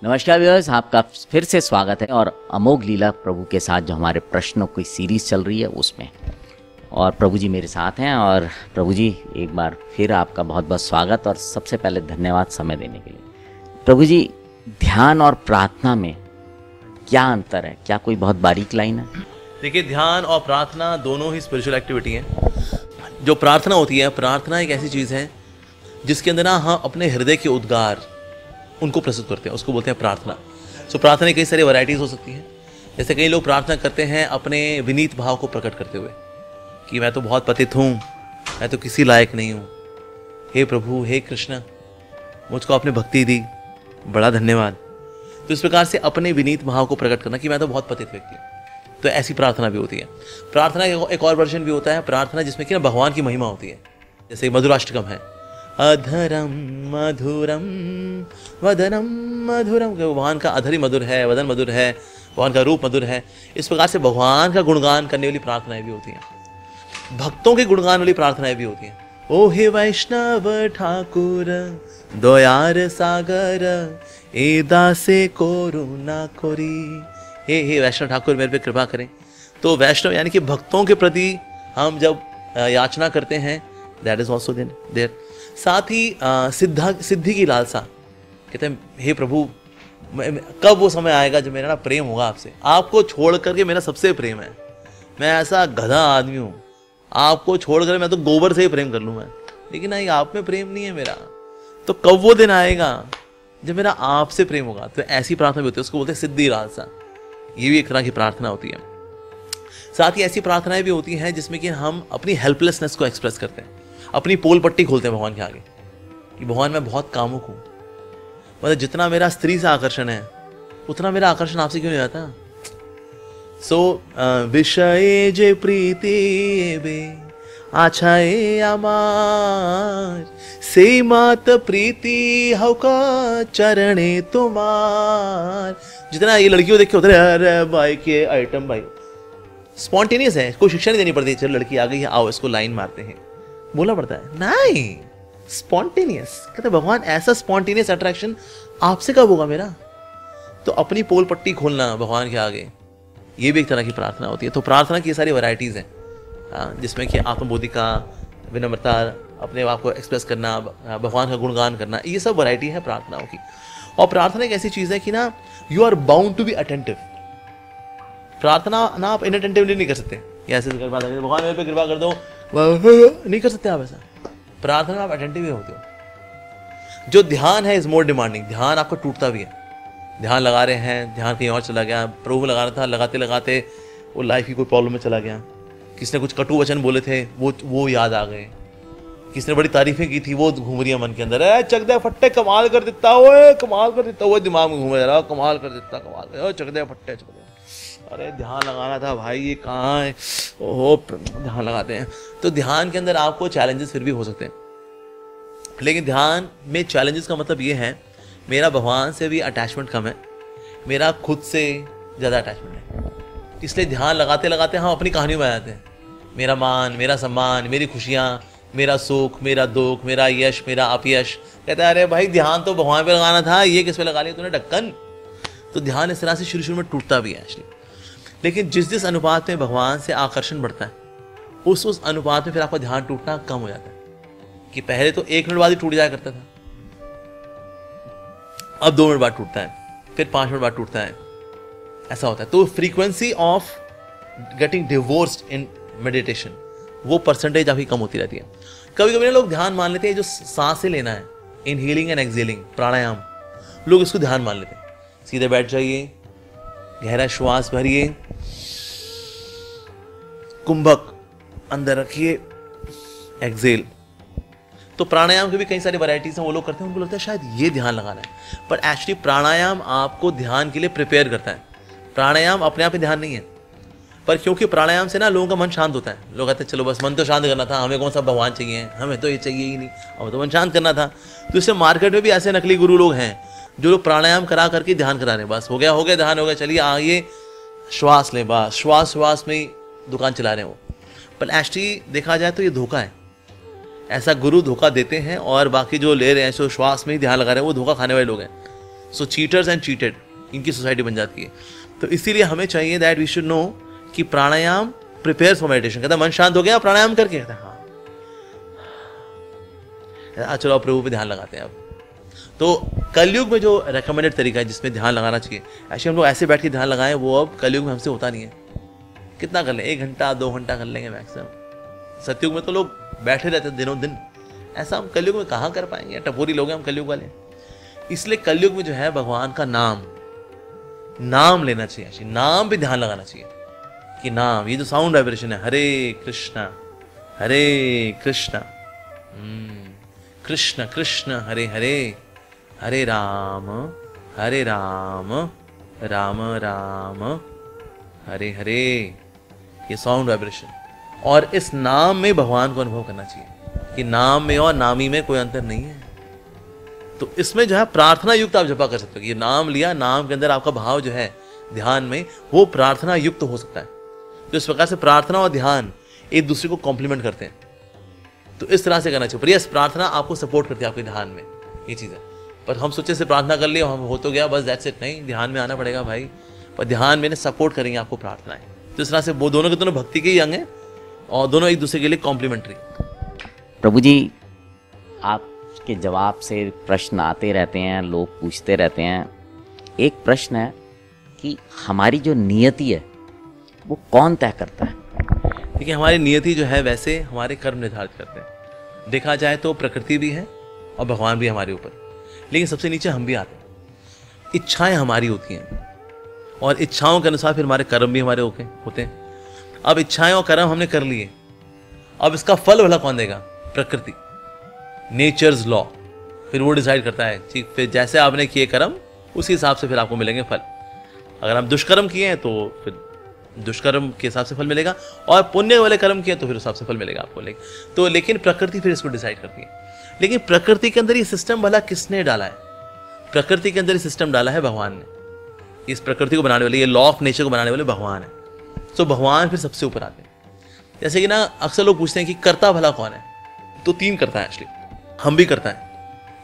नमस्कार व्यूअर्स, आपका फिर से स्वागत है और अमोघ लीला प्रभु के साथ जो हमारे प्रश्नों की सीरीज चल रही है उसमें। और प्रभु जी मेरे साथ हैं। और प्रभु जी एक बार फिर आपका बहुत बहुत स्वागत और सबसे पहले धन्यवाद समय देने के लिए। प्रभु जी, ध्यान और प्रार्थना में क्या अंतर है? क्या कोई बहुत बारीक लाइन है? देखिए, ध्यान और प्रार्थना दोनों ही स्पिरिचुअल एक्टिविटी हैं। जो प्रार्थना होती है, प्रार्थना एक ऐसी चीज़ है जिसके अंदर ना हम अपने हृदय के उद्गार उनको प्रस्तुत करते हैं, उसको बोलते हैं प्रार्थना। सो प्रार्थना की कई सारी वैरायटीज़ हो सकती हैं। जैसे कई लोग प्रार्थना करते हैं अपने विनीत भाव को प्रकट करते हुए कि मैं तो बहुत पतित हूँ, मैं तो किसी लायक नहीं हूँ, हे प्रभु, हे कृष्ण, मुझको आपने भक्ति दी, बड़ा धन्यवाद। तो इस प्रकार से अपने विनीत भाव को प्रकट करना कि मैं तो बहुत पतित व्यक्ति हूँ। तो ऐसी प्रार्थना भी होती है। प्रार्थना एक और वर्जन भी होता है प्रार्थना जिसमें कि ना भगवान की महिमा होती है। जैसे मधुराष्टकम है, अधरम मधुरम वदनम मधुरम, भगवान का अधर ही मधुर है, वदन मधुर है, भगवान का रूप मधुर है। इस प्रकार से भगवान का गुणगान करने वाली प्रार्थनाएं भी होती हैं। भक्तों के गुणगान वाली प्रार्थनाएं भी होती हैं। ओ हे वैष्णव ठाकुर दयार सागर, ए दासे कोरुणा कोरी, हे वैष्णव ठाकुर मेरे पे कृपा करें। तो वैष्णव यानी कि भक्तों के प्रति हम जब याचना करते हैं, दैट इज ऑल्सो देयर। साथ ही सिद्धि की लालसा, कहते हैं हे प्रभु, कब वो समय आएगा जब मेरा ना प्रेम होगा आपसे, आपको छोड़ करके मेरा सबसे प्रेम है, मैं ऐसा गधा आदमी हूँ, आपको छोड़ कर मैं तो गोबर से ही प्रेम कर लूँ मैं, लेकिन नहीं, आप में प्रेम नहीं है मेरा। तो कब वो दिन आएगा जब मेरा आपसे प्रेम होगा? तो ऐसी प्रार्थना भी होती है, उसको बोलते हैं सिद्धि लालसा। ये भी एक तरह की प्रार्थना होती है। साथ ही ऐसी प्रार्थनाएं भी होती हैं जिसमें कि हम अपनी हेल्पलेसनेस को एक्सप्रेस करते हैं, अपनी पोल पट्टी खोलते हैं भगवान के आगे कि भगवान मैं बहुत कामुक हूँ, मतलब जितना मेरा स्त्री से आकर्षण है उतना मेरा आकर्षण आपसे क्यों नहीं आता। विषय जे प्रीति बे आछाए अमार, से मात प्रीति हौका चरणे तुम्हार। जितना ये लड़कियों देख के होते हैं, अरे भाई के आइटम भाई स्पॉन्टेनियस है, कोई शिक्षा नहीं देनी पड़ती, चलो लड़की आ गई है, आओ इसको लाइन मारते हैं, बोलना पड़ता है नहीं, स्पॉन्टेनियस। कहते भगवान ऐसा स्पॉन्टेनियस अट्रैक्शन आपसे कब होगा मेरा? तो अपनी पोल पट्टी खोलना भगवान के आगे, ये भी एक तरह की प्रार्थना होती है। तो प्रार्थना की सारी वैरायटीज हैं, जिसमें कि आत्मबोधि का, विनम्रता, अपने आप को एक्सप्रेस करना, भगवान का गुणगान करना, ये सब वैरायटी है प्रार्थनाओं की। और प्रार्थना एक ऐसी चीज है कि ना you are bound to be attentive. प्रार्थना ना आप इनअटेंटिवली नहीं कर सकते, ऐसे भगवान मेरे पे कृपा कर दो, नहीं कर सकते आप ऐसा। प्रार्थना आप अटेंटिव ही होते हो। जो ध्यान है इज मोर डिमांडिंग। ध्यान आपका टूटता भी है। ध्यान लगा रहे हैं, ध्यान कहीं और चला गया, प्रभु लगा रहा था, लगाते लगाते वो लाइफ की कोई प्रॉब्लम में चला गया, किसी ने कुछ कटु वचन बोले थे वो याद आ गए, किसी ने बड़ी तारीफें की थी वो घूम रही है मन के अंदर, चक दे फट्टे कमाल कर देता हो, कमाल कर देता हो, दिमाग में घूम रहा, कमाल कर देता, कमाल कर, चक दे फट्टे, चक दे। अरे ध्यान लगाना था भाई, ये कहाँ है? ओहो, ध्यान लगाते हैं। तो ध्यान के अंदर आपको चैलेंजेस फिर भी हो सकते हैं, लेकिन ध्यान में चैलेंजेस का मतलब ये है मेरा भगवान से भी अटैचमेंट कम है, मेरा खुद से ज़्यादा अटैचमेंट है। इसलिए ध्यान लगाते लगाते हम अपनी कहानी में आ जाते हैं, मेरा मान, मेरा सम्मान, मेरी खुशियाँ, मेरा सुख, मेरा दुख, मेरा यश, मेरा अपयश। कहता है अरे भाई ध्यान तो भगवान पे लगाना था, ये किस पे लगा लिया तूने ढक्कन। तो ध्यान इस तरह से शुरू में टूटता भी है एक्चुअली, लेकिन जिस अनुपात में भगवान से आकर्षण बढ़ता है उस अनुपात में फिर आपका ध्यान टूटना कम हो जाता है। कि पहले तो 1 मिनट बाद ही टूट जाया करता था, अब 2 मिनट बाद टूटता है, फिर 5 मिनट बाद टूटता है, ऐसा होता है। तो frequency of getting divorced in meditation, वो परसेंटेज अभी कम होती रहती है। कभी कभी लोग ध्यान मान लेते हैं जो सांसें लेना है, इनहेलिंग एंड एक्सहेलिंग, प्राणायाम, लोग इसको ध्यान मान लेते हैं। सीधे बैठ जाइए, गहरा श्वास भरिए, कुंभक अंदर रखिए, एक्सहेल। तो प्राणायाम की भी कई सारी वैरायटीज हैं, वो लोग करते हैं, उनको लगता है शायद ये ध्यान लगाना है, पर एक्चुअली प्राणायाम आपको ध्यान के लिए प्रिपेयर करता है। प्राणायाम अपने आप में ध्यान नहीं है, पर क्योंकि प्राणायाम से ना लोगों का मन शांत होता है, लोग कहते हैं चलो बस मन तो शांत करना था, हमें कौन सा भगवान चाहिए, हमें तो ये चाहिए ही नहीं, हमें तो मन शांत करना था। तो इससे मार्केट में भी ऐसे नकली गुरु लोग हैं जो लोग प्राणायाम करा करके ध्यान करा रहे हैं, बस हो गया ध्यान हो गया, चलिए आइए श्वास लें, बस श्वास में ही दुकान चला रहे हैं वो। पर एक्चुअली देखा जाए तो ये धोखा है। ऐसा गुरु धोखा देते हैं और बाकी जो ले रहे हैं सो श्वास में ही ध्यान लगा रहे हैं, वो धोखा खाने वाले लोग हैं। सो चीटर्स एंड चीटेड, इनकी सोसाइटी बन जाती है। तो इसीलिए हमें चाहिए दैट वी शुड नो कि प्राणायाम प्रिपेयर फॉर मेडिटेशन। कहता है मन शांत हो गया प्राणायाम करके, कहता है हाँ, चलो आप प्रभु पे ध्यान लगाते हैं। अब तो कलयुग में जो रेकमेंडेड तरीका है जिसमें ध्यान लगाना चाहिए, ऐसे हम लोग ऐसे बैठ के ध्यान लगाएं, वो अब कलयुग में हमसे होता नहीं है। कितना कर लें, 1 घंटा 2 घंटा कर लेंगे मैक्सिमम। सतयुग में तो लोग बैठे रहते दिनों दिन, ऐसा हम कलयुग में कहाँ कर पाएंगे? टपोरी लोग हैं हम कलयुग वाले। इसलिए कलयुग में जो है भगवान का नाम लेना चाहिए, नाम पे ध्यान लगाना चाहिए कि नाम, ये जो साउंड वाइब्रेशन है, हरे कृष्णा कृष्ण कृष्ण हरे हरे, हरे राम राम राम हरे हरे, ये साउंड वाइब्रेशन। और इस नाम में भगवान को अनुभव करना चाहिए कि नाम में और नामी में कोई अंतर नहीं है। तो इसमें जो है प्रार्थना युक्त आप जपा कर सकते हो। ये नाम लिया, नाम के अंदर आपका भाव जो है ध्यान में वो प्रार्थना युक्त हो सकता है। तो इस प्रकार से प्रार्थना और ध्यान एक दूसरे को कॉम्प्लीमेंट करते हैं। तो इस तरह से करना चाहिए। पर यस, प्रार्थना आपको सपोर्ट करती है आपके ध्यान में, ये चीज़ है। पर हम सोचे से प्रार्थना कर लिए, हम हो तो गया बस, दैट्स इट। नहीं, ध्यान में आना पड़ेगा भाई। पर ध्यान में सपोर्ट करेंगे आपको प्रार्थनाएं। तो इस तरह से वो दोनों के दोनों भक्ति के ही अंग हैं और दोनों एक दूसरे के लिए कॉम्प्लीमेंट्री। प्रभु जी, आपके जवाब से प्रश्न आते रहते हैं, लोग पूछते रहते हैं। एक प्रश्न है कि हमारी जो नियति है वो कौन तय करता है? देखिए, हमारी नियति जो है वैसे हमारे कर्म निर्धारित करते हैं। देखा जाए तो प्रकृति भी है और भगवान भी हमारे ऊपर, लेकिन सबसे नीचे हम भी आते हैं। इच्छाएं हमारी होती हैं और इच्छाओं के अनुसार फिर हमारे कर्म भी हमारे होते हैं। अब इच्छाएं और कर्म हमने कर लिए, अब इसका फल भला कौन देगा? प्रकृति, नेचर्स लॉ। फिर वो डिसाइड करता है, ठीक, फिर जैसे आपने किए कर्म उसी हिसाब से फिर आपको मिलेंगे फल। अगर आप दुष्कर्म किए हैं तो फिर दुष्कर्म के हिसाब से फल मिलेगा, और पुण्य वाले कर्म किए तो फिर उस हिसाब से फल मिलेगा आपको। लेकिन प्रकृति फिर इसको डिसाइड करती है। लेकिन प्रकृति के अंदर ये सिस्टम भला किसने डाला है? प्रकृति के अंदर ये सिस्टम डाला है भगवान ने। इस प्रकृति को बनाने वाले, ये लॉ ऑफ नेचर को बनाने वाले भगवान है। तो भगवान फिर सबसे ऊपर आते हैं। जैसे कि ना अक्सर लोग पूछते हैं कि करता भला कौन है? तो 3 करता है एक्चुअली। हम भी करता है,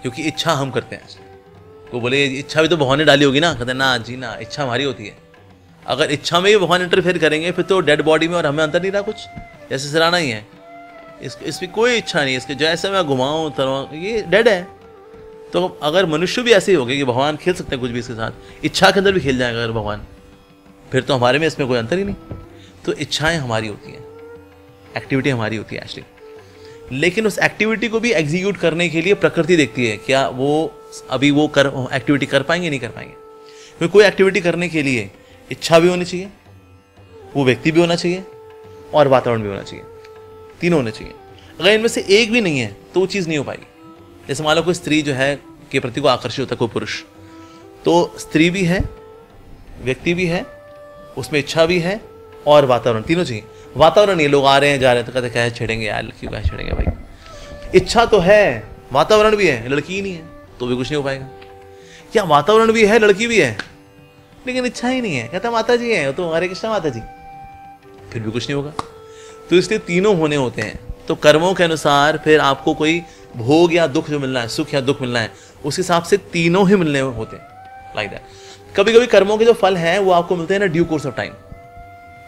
क्योंकि इच्छा हम करते हैं। वो बोले इच्छा भी तो भगवान ने डाली होगी ना, कहते हैं ना जी ना, इच्छा हमारी होती है। अगर इच्छा में ही भगवान इंटरफेयर करेंगे फिर तो डेड बॉडी में और हमें अंतर नहीं रहा कुछ। जैसे सिराना ही है, इसकी कोई इच्छा नहीं है, इसके जैसे मैं घुमाऊँ तरवाऊँ, ये डेड है। तो अगर मनुष्य भी ऐसे ही हो गए कि भगवान खेल सकते हैं कुछ भी इसके साथ, इच्छा के अंदर भी खेल जाएगा अगर भगवान, फिर तो हमारे में इसमें कोई अंतर ही नहीं। तो इच्छाएं हमारी होती हैं, एक्टिविटी हमारी होती है एक्चुअली। लेकिन उस एक्टिविटी को भी एग्जीक्यूट करने के लिए प्रकृति देखती है क्या वो अभी वो एक्टिविटी कर पाएंगे नहीं कर पाएंगे। क्योंकि कोई एक्टिविटी करने के लिए इच्छा भी होनी चाहिए, वो व्यक्ति भी होना चाहिए और वातावरण भी होना चाहिए, तीनों होने चाहिए। अगर इनमें से एक भी नहीं है तो वो चीज़ नहीं हो पाएगी। जैसे मान लो कोई स्त्री जो है के प्रति को आकर्षित होता है कोई पुरुष, तो स्त्री भी है, व्यक्ति भी है, उसमें इच्छा भी है और वातावरण, तीनों चाहिए। वातावरण ये लोग आ रहे हैं जा रहे हैं तो कहते क्या छेड़ेंगे यार, लड़की को छेड़ेंगे भाई। इच्छा तो है, वातावरण भी है, लड़की ही नहीं है तो भी कुछ नहीं हो पाएगा। क्या वातावरण भी है, लड़की भी है, लेकिन इच्छा ही नहीं है, कहता माता जी है तो हरे कृष्ण माता जी, फिर भी कुछ नहीं होगा। तो इसलिए तीनों होने होते हैं। तो कर्मों के अनुसार फिर आपको कोई भोग या दुख जो मिलना है, सुख या दुख मिलना है, उस हिसाब से तीनों ही मिलने होते हैं, लाइक दैट। कभी कभी कर्मों के जो फल हैं वो आपको मिलते हैं ना ड्यू कोर्स ऑफ टाइम।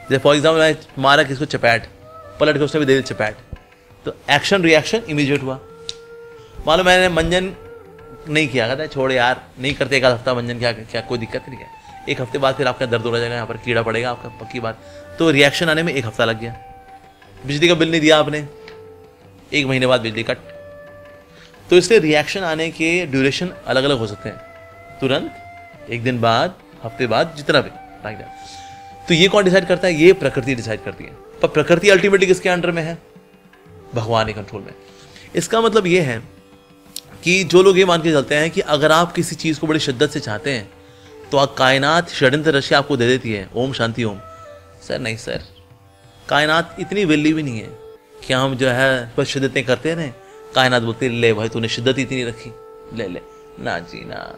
जैसे फॉर एग्जाम्पल मैं मारा किसको चपैट, पलट के उसने भी दे दी चपैट, तो एक्शन रिएक्शन इमीडिएट हुआ। मान लो मैंने मंजन नहीं किया, कहता है छोड़ यार नहीं करते, 1 हफ्ता मंजन क्या कोई दिक्कत नहीं है। 1 हफ्ते बाद फिर आपका दर्द हो जाएगा, यहाँ पर कीड़ा पड़ेगा आपका, पक्की बात। तो रिएक्शन आने में 1 हफ्ता लग गया। बिजली का बिल नहीं दिया आपने, 1 महीने बाद बिजली कट। तो इसलिए रिएक्शन आने के ड्यूरेशन अलग अलग हो सकते हैं, तुरंत, 1 दिन बाद, हफ्ते बाद, जितना भी, लाइक दैट। तो ये कौन डिसाइड करता है? ये प्रकृति डिसाइड करती है। पर प्रकृति अल्टीमेटली किसके अंडर में है? भगवान के कंट्रोल में। इसका मतलब ये है कि जो लोग ये मान के चलते हैं कि अगर आप किसी चीज़ को बड़ी शिद्दत से चाहते हैं तो कायनात षड्यंत्र रचि आपको दे देती है, ओम शांति ओम। सर नहीं सर, कायनात इतनी वेली भी नहीं है कि हम जो है बस शिद्दतें करते रहें। कायनात बोलते ले भाई तूने शिद्दत इतनी रखी, ले ले, ना जी ना।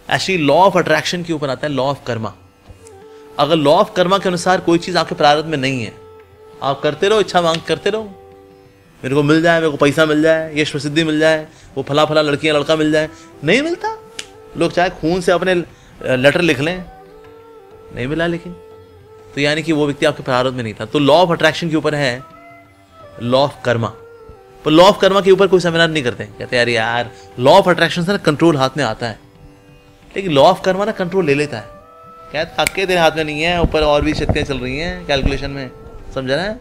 एक्चुअली लॉ ऑफ अट्रैक्शन के ऊपर आता है लॉ ऑफ कर्मा। अगर लॉ ऑफ कर्मा के अनुसार कोई चीज़ आपके प्रारब्ध में नहीं है, आप करते रहो, इच्छा मांग करते रहो, मेरे को मिल जाए, मेरे को पैसा मिल जाए, यश प्रसिद्धि मिल जाए, वो फला फला लड़कियां लड़का मिल जाए, नहीं मिलता, लोग चाहे खून से अपने लेटर लिख लें, नहीं मिला लेकिन, तो यानी कि वो व्यक्ति आपके प्रारब्ध में नहीं था। तो लॉ ऑफ अट्रैक्शन के ऊपर है लॉ ऑफ कर्मा, पर लॉ ऑफ कर्मा के ऊपर कोई सेमिनार नहीं करते। कहते हैं यार लॉ ऑफ अट्रैक्शन से ना कंट्रोल हाथ में आता है, लेकिन लॉ ऑफ कर्मा ना कंट्रोल ले लेता है। कहते हक्के तेरे हाथ में नहीं है, ऊपर और भी शक्तियां चल रही हैं कैलकुलेशन में, समझ रहा है।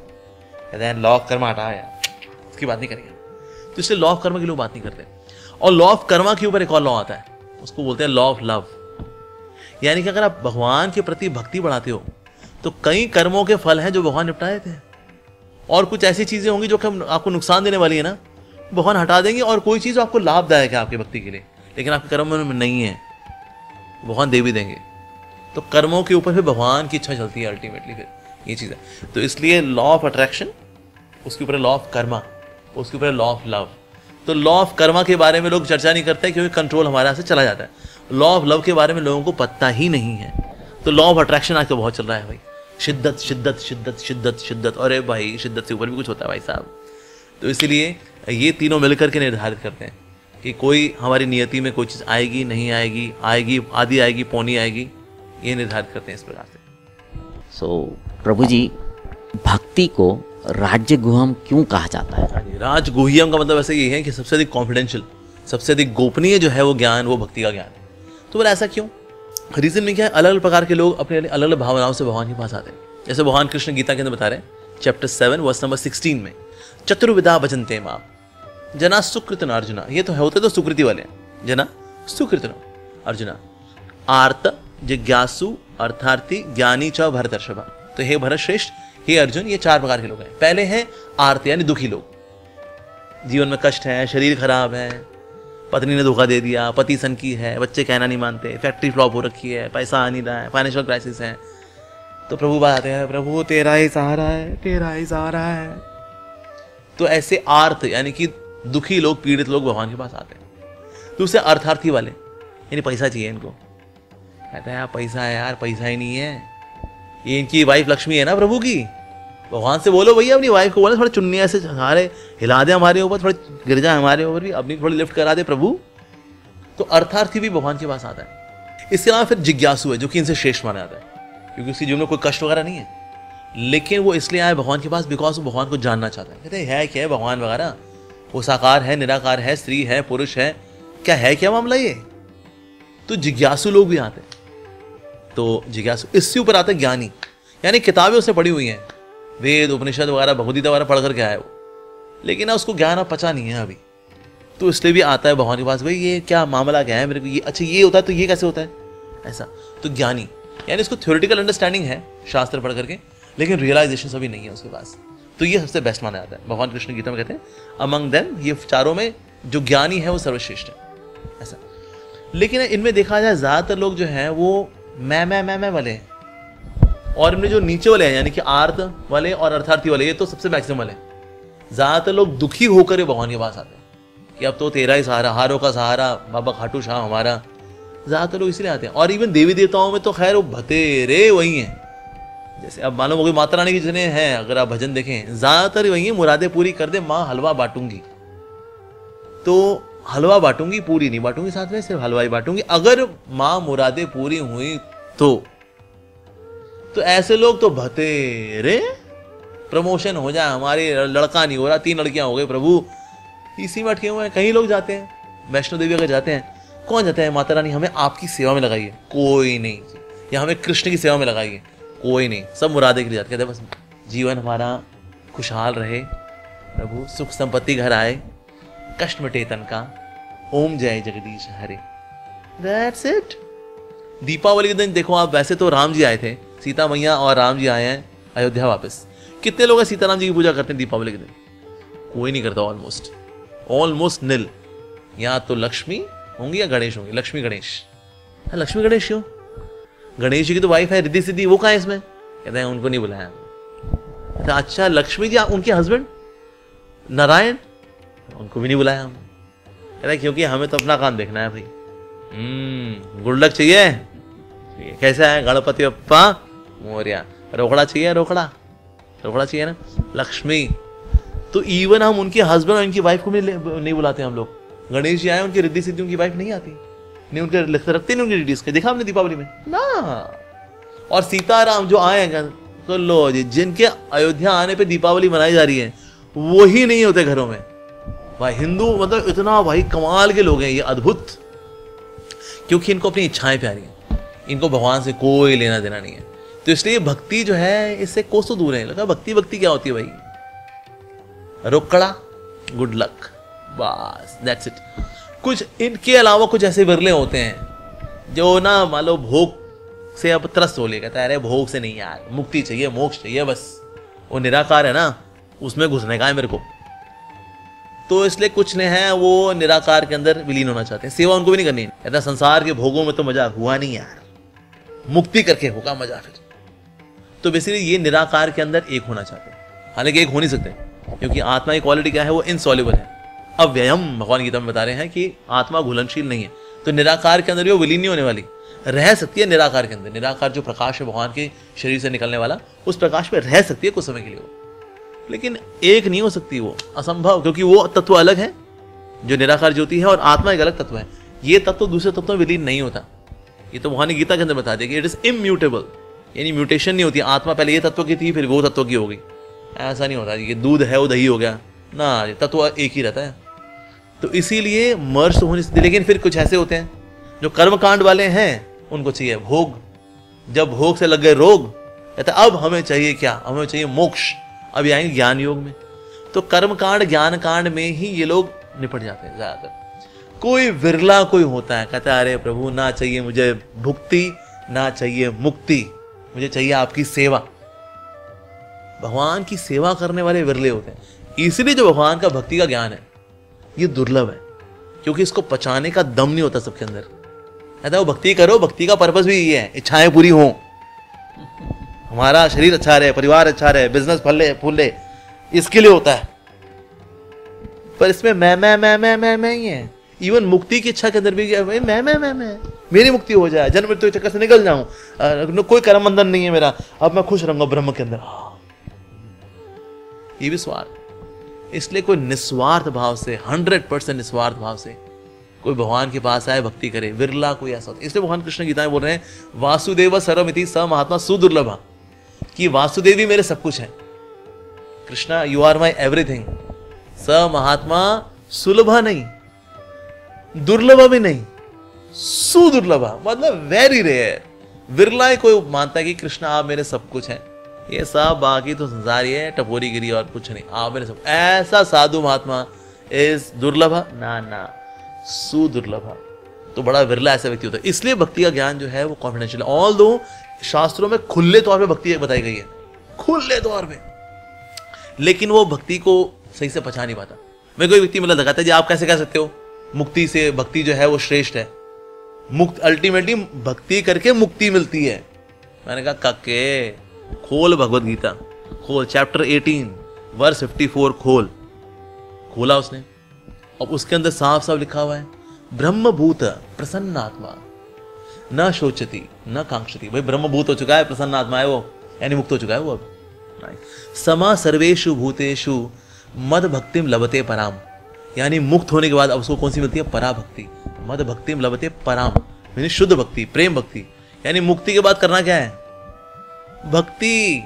कहते हैं लॉ ऑफ कर्मा हटा यार, उसकी बात नहीं करेंगे। तो इसलिए लॉ ऑफ कर्मा की लोग बात नहीं करते। और लॉ ऑफ कर्मा के ऊपर एक और लॉ आता है, उसको बोलते हैं लॉ ऑफ लव। यानी कि अगर आप भगवान के प्रति भक्ति बढ़ाते हो तो कई कर्मों के फल हैं जो भगवान निपटा देते हैं, और कुछ ऐसी चीजें होंगी जो कि आपको नुकसान देने वाली है ना, भगवान हटा देंगे, और कोई चीज आपको लाभदायक है आपकी भक्ति के लिए लेकिन आपके कर्मों में नहीं है, भगवान दे भी देंगे। तो कर्मों के ऊपर फिर भगवान की इच्छा चलती है अल्टीमेटली, फिर ये चीज है। तो इसलिए लॉ ऑफ अट्रैक्शन, उसके ऊपर लॉ ऑफ कर्मा, उसके ऊपर लॉ ऑफ लव। तो लॉ ऑफ कर्मा के बारे में लोग चर्चा नहीं करते क्योंकि कंट्रोल हमारे यहाँ से चला जाता है। लॉ ऑफ लव के बारे में लोगों को पता ही नहीं है। तो लॉ ऑफ अट्रैक्शन आजकल बहुत चल रहा है भाई, शिद्दत शिद्दत शिद्दत शिद्दत शिद्दत, अरे भाई शिद्दत से ऊपर भी कुछ होता है भाई साहब। तो इसीलिए ये तीनों मिलकर के निर्धारित करते हैं कि कोई हमारी नियति में कोई चीज़ आएगी नहीं आएगी, आएगी आधी आएगी पौनी आएगी, ये निर्धारित करते हैं इस प्रकार से। प्रभु जी, भक्ति को राज्य गुहम क्यों कहा जाता है? राजगुह्यम का मतलब ऐसा ये है कि सबसे अधिक कॉन्फिडेंशियल, सबसे अधिक गोपनीय जो है वो ज्ञान, वो भक्ति का ज्ञान है। तो बोला ऐसा क्यों? रीजन में क्या है, अलग अलग प्रकार के लोग अपने अलग अलग भावनाओं से भगवान के पास आते हैं। जैसे भगवान कृष्ण गीता के अंदर बता रहे हैं चैप्टर 7 वर्स नंबर 16 में, चतुर्विधा भजन्ते माम जना सुकृतन अर्जुना। ये तो होते तो सुकृति वाले हैं, जना सुकृतन अर्जुना, आर्त जिज्ञासु अर्थार्थी ज्ञानी च भरतर्षभ। तो हे भरत श्रेष्ठ, हे अर्जुन, ये 4 प्रकार के लोग हैं। पहले हैं आर्त यानी दुखी लोग, जीवन में कष्ट है, शरीर खराब है, पत्नी ने धोखा दे दिया, पति सनकी है, बच्चे कहना नहीं मानते, फैक्ट्री फ्लॉप हो रखी है, पैसा आ नहीं रहा है, फाइनेंशियल क्राइसिस है। तो प्रभु बात आते हैं, प्रभु तेरा ही सहारा है, तेरा ही सहारा है। तो ऐसे आर्त यानी कि दुखी लोग, पीड़ित लोग भगवान के पास आते हैं। दूसरे अर्थार्थी वाले, यानी पैसा चाहिए इनको। कहते हैं यार पैसा है, यार पैसा ही नहीं है। ये इनकी वाइफ लक्ष्मी है ना प्रभु की, भगवान से बोलो भैया अपनी वाइफ को, बोले थोड़ा चुन्नी ऐसे हमारे हिला दे, हमारे ऊपर थोड़ा गिर जाए, हमारे ऊपर भी अपनी थोड़ी लिफ्ट करा दे प्रभु। तो अर्थार्थी भी भगवान के पास आता है। इसके अलावा फिर जिज्ञासु है, जो कि इनसे श्रेष्ठ माना जाता है क्योंकि उसके जीवन में कोई कष्ट वगैरह नहीं है, लेकिन वो इसलिए आए भगवान के पास बिकॉज वो भगवान को जानना चाहता है। कहते हैं क्या है भगवान वगैरह, वो साकार है, निराकार है, स्त्री है, पुरुष है, क्या है क्या मामला ये। तो जिज्ञासु लोग भी आते हैं। तो जिज्ञासु, इससे ऊपर आता है ज्ञानी, यानी किताबें उसने पढ़ी हुई हैं, वेद उपनिषद वगैरह भगवदगीता वगैरह पढ़ करके आया वो, लेकिन उसको ज्ञान अब पचा नहीं है अभी। तो इसलिए भी आता है भगवान के पास, भाई ये क्या मामला क्या है मेरे को, ये अच्छा ये होता है तो ये कैसे होता है ऐसा। तो ज्ञानी यानी इसको थ्योरेटिकल अंडरस्टैंडिंग है शास्त्र पढ़ करके, लेकिन रियलाइजेशन अभी नहीं है उसके पास। तो ये सबसे बेस्ट माना जाता है। भगवान कृष्ण गीता में कहते हैं अमंग देम, ये 4 में जो ज्ञानी है वो सर्वश्रेष्ठ है ऐसा। लेकिन इनमें देखा जाए ज्यादातर लोग जो है वो मैं वाले हैं, और इनमें जो नीचे वाले हैं यानी कि आर्त वाले और अर्थार्थी वाले, ये तो सबसे मैक्सिमम वाले। ज्यादातर लोग दुखी होकर भगवान के पास आते हैं कि अब तो तेरा ही सहारा, हारों का सहारा बाबा खाटू शाह हमारा। ज्यादातर लोग इसलिए आते हैं। और इवन देवी देवताओं में तो खैर वो भतेरे वही हैं। जैसे अब मालूम होगी माता रानी की जितने हैं, अगर आप भजन देखें ज्यादातर वही है, मुरादें पूरी कर दे माँ हलवा बांटूंगी। तो हलवा बांटूंगी, पूरी नहीं बांटूंगी, साथ में सिर्फ हलवा ही बांटूंगी, अगर माँ मुरादें पूरी हुई तो ऐसे लोग तो भतेरे, प्रमोशन हो जाए, हमारे लड़का नहीं हो रहा, 3 लड़कियां हो गई प्रभु, इसी में अटके हुए हैं। कई लोग जाते हैं वैष्णो देवी अगर जाते हैं, कौन जाता है, माता रानी हमें आपकी सेवा में लगाइए, कोई नहीं, या हमें कृष्ण की सेवा में लगाइए, कोई नहीं, सब मुरादे के लिए जाते। कहते हैं बस जीवन हमारा खुशहाल रहे प्रभु, सुख संपत्ति घर आए, कष्ट मिटे तन का, ओम जय जगदीश हरे, दैट्स इट। दीपावली के दिन देखो आप, वैसे तो राम जी आए थे, सीता मैया और राम जी आए हैं अयोध्या वापस। कितने लोग हैं सीताराम जी की पूजा करते हैं दीपावली के दिन? कोई नहीं करता, ऑलमोस्ट नील। या तो लक्ष्मी होंगी या गणेश होंगे, लक्ष्मी गणेश। लक्ष्मी गणेश क्यों? गणेश जी की तो वाइफ है रिद्धि सिद्धि, वो कहाँ है इसमें? कहते हैं उनको नहीं बुलाया। अच्छा लक्ष्मी जी उनके हस्बैंड नारायण, उनको भी नहीं बुलाया हम। कहते हैं क्योंकि हमें तो अपना काम देखना है भाई। गुल्लक चाहिए, कैसा है गणपति बप्पा मोरिया, रोकड़ा चाहिए, रोकड़ा चाहिए ना, लक्ष्मी। तो इवन हम उनके हस्बैंड और उनकी वाइफ को भी नहीं बुलाते हम लोग। गणेश जी आए, उनकी रिद्धि सिद्धि उनकी वाइफ नहीं आती, नहीं उनके रखते नहीं उनके डीडीज के, देखा आपने दीपावली में ना। और सीताराम जो आए हैं तो लो जी, जिनके अयोध्या आने पे दीपावली मनाई जा रही है वो ही नहीं होते घरों में। भाई हिंदू मतलब इतना भाई कमाल के लोग हैं ये, अद्भुत, क्योंकि इनको अपनी इच्छाएं प्यारी हैं, इनको भगवान से कोई लेना देना नहीं है। तो इसलिए भक्ति जो है इससे कोसों दूर है। लगा भक्ति भक्ति क्या होती है भाई, रोकड़ा गुड लक, बस दैट्स इट। कुछ इनके अलावा कुछ ऐसे विरले होते हैं जो ना मान लो भोग से अब त्रस्त हो ले, कहता है अरे भोग से नहीं यार, मुक्ति चाहिए, मोक्ष चाहिए, बस वो निराकार है ना उसमें घुसने का है मेरे को। तो इसलिए कुछ ने हैं वो निराकार के अंदर विलीन होना चाहते हैं, सेवा उनको भी नहीं करनी। कहता संसार के भोगों में तो मजा हुआ नहीं यार, मुक्ति करके होगा मजा फिर। तो बेसिकली ये निराकार के अंदर एक होना चाहते हैं, हालांकि एक हो नहीं सकते, क्योंकि आत्मा की क्वालिटी क्या है, वो इनसॉल्युबल है, अव्ययम। भगवान गीता में बता रहे हैं कि आत्मा घुलनशील नहीं है। तो निराकार के अंदर भी वो विलीन नहीं होने वाली, रह सकती है निराकार के अंदर। निराकार जो प्रकाश है भगवान के शरीर से निकलने वाला, उस प्रकाश में रह सकती है कुछ समय के लिए वो, लेकिन एक नहीं हो सकती, वो असंभव, क्योंकि वो तत्व अलग है जो निराकार ज्योति है, और आत्मा एक अलग तत्व है। ये तत्व दूसरे तत्व में विलीन नहीं होता। ये तो भगवान ने गीता के अंदर बता दिया कि इट इज इम्यूटेबल, यानी म्यूटेशन नहीं होती। आत्मा पहले ये तत्व की थी फिर वो तत्व की हो गई, ऐसा नहीं होता ये दूध है वो दही हो गया ना, ये तत्व एक ही रहता है। तो इसीलिए मर्ज तो होने से, लेकिन फिर कुछ ऐसे होते हैं जो कर्मकांड वाले हैं, उनको चाहिए भोग। जब भोग से लग गए रोग, कहते अब हमें चाहिए क्या, हमें चाहिए मोक्ष। अब आएंगे ज्ञान योग में। तो कर्मकांड ज्ञान कांड में ही ये लोग निपट जाते हैं ज्यादातर। कोई विरला कोई होता है कहता है अरे प्रभु ना चाहिए मुझे भुक्ति, ना चाहिए मुक्ति, मुझे चाहिए आपकी सेवा। भगवान की सेवा करने वाले विरले होते हैं। इसलिए जो भगवान का भक्ति का ज्ञान है ये दुर्लभ है, क्योंकि इसको पचाने का दम नहीं होता सबके अंदर। कहता है वो भक्ति करो, भक्ति का पर्पस भी ये है इच्छाएं पूरी हों, हमारा शरीर अच्छा रहे, परिवार अच्छा रहे, बिजनेस फूले, इसके लिए होता है। पर इसमें मैं ही है। इवन मुक्ति की इच्छा के अंदर भी मैं मेरी मुक्ति हो जाए, जन्म मृत्यु चक्कर से निकल जाऊं, कोई कर्म बंधन नहीं है मेरा, अब मैं खुश रहूंगा ब्रह्म के अंदर। ये भी स्वार्थ। इसलिए कोई निस्वार्थ भाव से, 100% निस्वार्थ भाव से कोई भगवान के पास आए भक्ति करे, विरला कोई ऐसा होता है। इसलिए भगवान कृष्ण गीता में बोल रहे हैं वासुदेव सर्वमिति स महात्मा सुदुर्लभ, कि वासुदेव ही मेरे सब कुछ है। Krishna you are my everything. स महात्मा सुलभ नहीं, दुर्लभ भी नहीं, सुदुर्लभ, मतलब वेरी रेयर। विरला ही कोई मानता है कि कृष्णा आप मेरे सब कुछ हैं, ये सब बाकी तो संसार ही है, टपोरी गिरी और कुछ नहीं, आप मेरे सब। ऐसा साधु महात्मा इज दुर्लभ, ना सुदुर्लभ। तो बड़ा विरला ऐसा व्यक्ति होता है। इसलिए भक्ति का ज्ञान जो है वो कॉन्फिडेंशियल है। ऑल दो शास्त्रों में खुले तौर पे भक्ति बताई गई है, खुले तौर पे, लेकिन वो भक्ति को सही से पहचान नहीं पाता। मैं कोई व्यक्ति मतलब लगाता है जी आप कैसे कह सकते हो मुक्ति से भक्ति जो है वो श्रेष्ठ है, मुक्त अल्टीमेटली भक्ति करके मुक्ति मिलती है। मैंने कहा काके खोल भगवत गीता, खोल चैप्टर 18 वर्स 54, खोला उसने, अब उसके अंदर साफ साफ लिखा हुआ है ब्रह्मभूत प्रसन्न आत्मा न शोचती न कांक्षती। भाई ब्रह्मभूत हो चुका है, प्रसन्न आत्मा है वो, यानी मुक्त हो चुका है वो। अब समा सर्वेषु भूतेषु मद भक्तिम लभते पराम, यानी मुक्त होने के बाद अब उसको कौन सी मिलती है, पराभक्ति। मद भक्तिम लभते पराम यानी शुद्ध भक्ति, प्रेम भक्ति। यानी मुक्ति के बाद करना क्या है, भक्ति।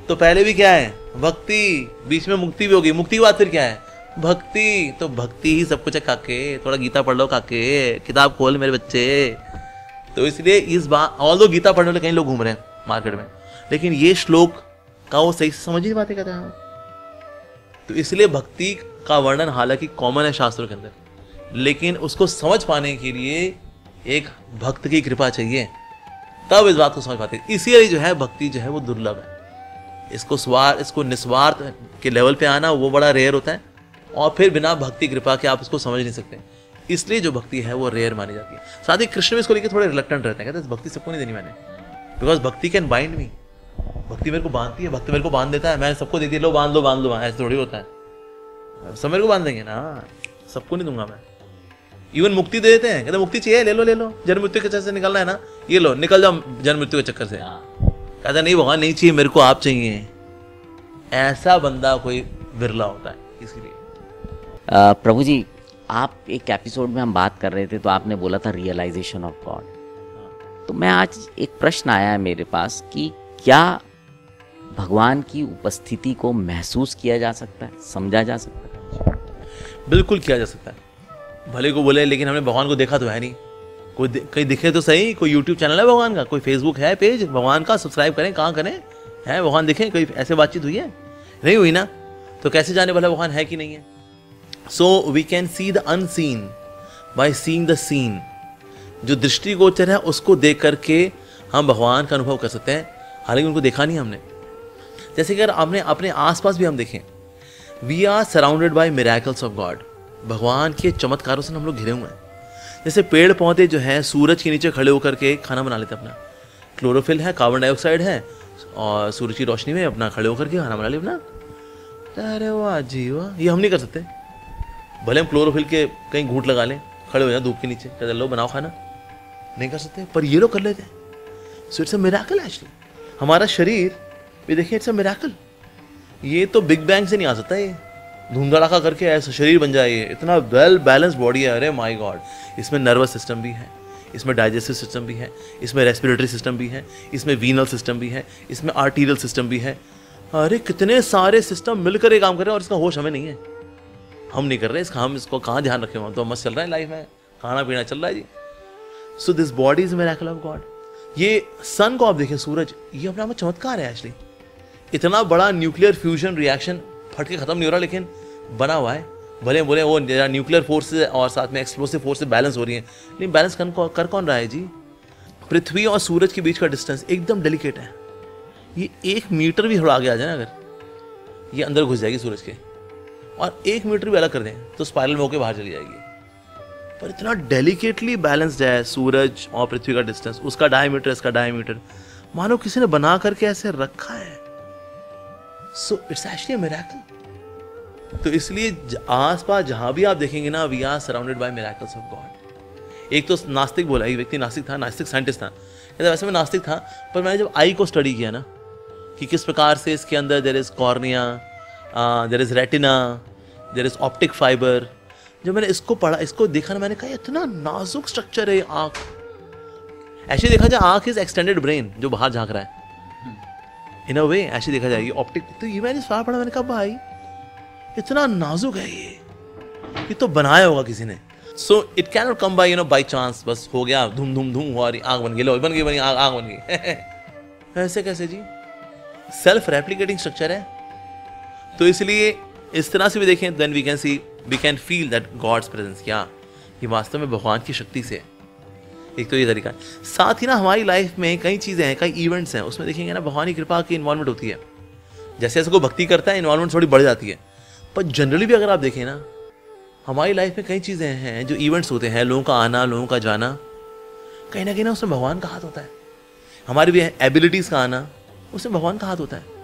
तो पहले भी क्या है, भक्ति, बीच में मुक्ति भी होगी, मुक्ति के बाद फिर क्या है, भक्ति। तो भक्ति ही सब कुछ है काके, थोड़ा गीता पढ़ लो काके, किताब खोल मेरे बच्चे। तो इसलिए इस बात, ऑल दो गीता पढ़ने वाले कई लोग घूम रहे हैं मार्केट में, लेकिन ये श्लोक का वो सही से समझ ही नहीं पाते कहते हैं। तो इसलिए भक्ति का वर्णन हालांकि कॉमन है शास्त्रों के अंदर, लेकिन उसको समझ पाने के लिए एक भक्त की कृपा चाहिए, तब इस बात को समझ पाते। इसीलिए जो है भक्ति जो है वो दुर्लभ है। इसको निस्वार्थ के लेवल पे आना वो बड़ा रेयर होता है, और फिर बिना भक्ति कृपा के आप उसको समझ नहीं सकते। इसलिए जो भक्ति है वो रेयर मानी जाती है। साथ ही कृष्ण भी इसको लेकर थोड़े रिलक्टेंट रहते हैं, कहते हैं भक्ति सबको नहीं देनी मैंने, बिकॉज भक्ति कैन बाइंड मी। भक्ति मेरे को बांधती है, भक्ति मेरे को बांध देता है, मैंने सबको दे दिया, लो बांध लो, ऐसे थोड़ी होता है। सब मेरे को बांध देंगे ना, सबको नहीं दूंगा मैं। इवन मुक्ति दे देते हैं, कहते मुक्ति चाहिए, ले लो जन्म मृत्यु के चक्कर से निकलना है ना, ये लो निकल जाओ जन्म मृत्यु के चक्कर से। कहता नहीं भगवान नहीं चाहिए मेरे को, आप चाहिए। ऐसा बंदा कोई विरला होता है। इसीलिए प्रभु जी आप एक एपिसोड में हम बात कर रहे थे तो आपने बोला था रियलाइजेशन ऑफ गॉड। तो मैं आज एक प्रश्न आया है मेरे पास कि क्या भगवान की उपस्थिति को महसूस किया जा सकता है, समझा जा सकता है? बिल्कुल किया जा सकता है। भले को बोले लेकिन हमने भगवान को देखा तो है नहीं। कोई कहीं दिखे तो सही, कोई यूट्यूब चैनल है भगवान का, कोई फेसबुक है पेज भगवान का, सब्सक्राइब करें, कहाँ करें, है भगवान दिखे? कोई ऐसे बातचीत हुई है? नहीं हुई ना, तो कैसे जाने वाला भगवान है कि नहीं है? So we can see the unseen by seeing the seen. जो दृष्टिगोचर है उसको देख करके हम भगवान का अनुभव कर सकते हैं, हालांकि उनको देखा नहीं हमने। जैसे कि अगर आपने अपने आसपास भी हम देखें, we are surrounded by miracles of God. भगवान के चमत्कारों से हम लोग घिरे हुए हैं। जैसे पेड़ पौधे जो हैं सूरज के नीचे खड़े होकर के खाना बना लेते हैं अपना, क्लोरोफिल है, कार्बन डाइऑक्साइड है, और सूरज की रोशनी में अपना खड़े होकर के खाना बना लिया अपना। अरे वाह जी वाह, ये हम नहीं कर सकते। भले हम क्लोरोफिल के कहीं घूंट लगा लें, खड़े हो जाए धूप के नीचे, कहते लो बनाओ खाना, नहीं कर सकते, पर ये लोग कर लेते हैं। So it's a miracle actually. हमारा शरीर भी देखिए, इट्स अ मिरेकल। ये तो बिग बैंग से नहीं आ सकता, ये धूम धड़ाका करके ऐसा शरीर बन जाए। इतना वेल बैलेंस बॉडी है, अरे माय गॉड। इसमें नर्वस सिस्टम भी है, इसमें डाइजेस्टिव सिस्टम भी है, इसमें रेस्पिरेटरी सिस्टम भी है, इसमें वीनल सिस्टम भी है, इसमें आर्टीरियल सिस्टम भी है। अरे कितने सारे सिस्टम मिलकर ये काम कर रहे हैं, और इसका होश हमें नहीं है, हम नहीं कर रहे इसका। हम इसको कहाँ ध्यान रखें? हम तो मस्त चल रहा है लाइफ में, खाना पीना चल रहा है जी। So this body is miracle of God. ये सन को आप देखें, सूरज, ये अपने आप में चमत्कार है एक्चुअली। इतना बड़ा न्यूक्लियर फ्यूजन रिएक्शन फट के खत्म नहीं हो रहा, लेकिन बना हुआ है। भले बोले वो न्यूक्लियर फोर्स और साथ में एक्सप्लोसिव फोर्स से बैलेंस हो रही है, लेकिन बैलेंस कर कौन रहा है जी? पृथ्वी और सूरज के बीच का डिस्टेंस एकदम डेलिकेट है। ये 1 मीटर भी थोड़ा आगे आ जाए ना, अगर ये अंदर घुस जाएगी सूरज के, और 1 मीटर भी अलग कर दें तो स्पाइरल में होकर बाहर चली जाएगी। पर इतना डेलिकेटली बैलेंस्ड है सूरज और पृथ्वी का डिस्टेंस, उसका डायमीटर, इसका डायमीटर, मानो किसी ने बना करके ऐसे रखा है। So it's actually a miracle. तो इसलिए आसपास जहां भी आप देखेंगे ना, we are surrounded by miracles of God. एक तो नास्तिक बोला, एक व्यक्ति नास्तिक था, नास्तिक साइंटिस्ट था। कहता वैसे मैं नास्तिक था, पर मैंने जब आई को स्टडी किया ना, कि किस प्रकार से इसके अंदर there is cornea, there is retina, there is optic fibre, जब मैंने इसको पढ़ा, इसको देखा ना, मैंने कहा इतना नाजुक स्ट्रक्चर है आँख। ऐसे देखा जाए आँख इज एक्सटेंडेड ब्रेन जो बाहर झांक रहा है, इन अ वे ऐसे देखा जाएगी ऑप्टिक। तो ये मैंने सवाल पढ़ा, मैंने कहा भाई इतना नाजुक है ये तो बनाया होगा किसी ने। So it can not come by by chance, बस हो गया धूम धूम धूम हुआ, आँख बन गई, लो बन गई आँख बन गई। ऐसे कैसे जी? सेल्फ रेप्लिकेटिंग स्ट्रक्चर है। तो इसलिए इस तरह से भी देखें, then we can feel that God's presence. क्या ये वास्तव में भगवान की शक्ति से है? एक तो ये तरीका है। साथ ही ना हमारी लाइफ में कई चीज़ें हैं, कई इवेंट्स हैं, उसमें देखेंगे ना भगवान की कृपा की इन्वॉल्वमेंट होती है। जैसे जैसे कोई भक्ति करता है, इन्वॉल्वमेंट थोड़ी बढ़ जाती है। पर जनरली भी अगर आप देखें ना, हमारी लाइफ में कई चीज़ें हैं जो इवेंट्स होते हैं, लोगों का आना, लोगों का जाना, कहीं ना कहीं ना उसमें भगवान का हाथ होता है। हमारी भी एबिलिटीज़ का आना, उसमें भगवान का हाथ होता है।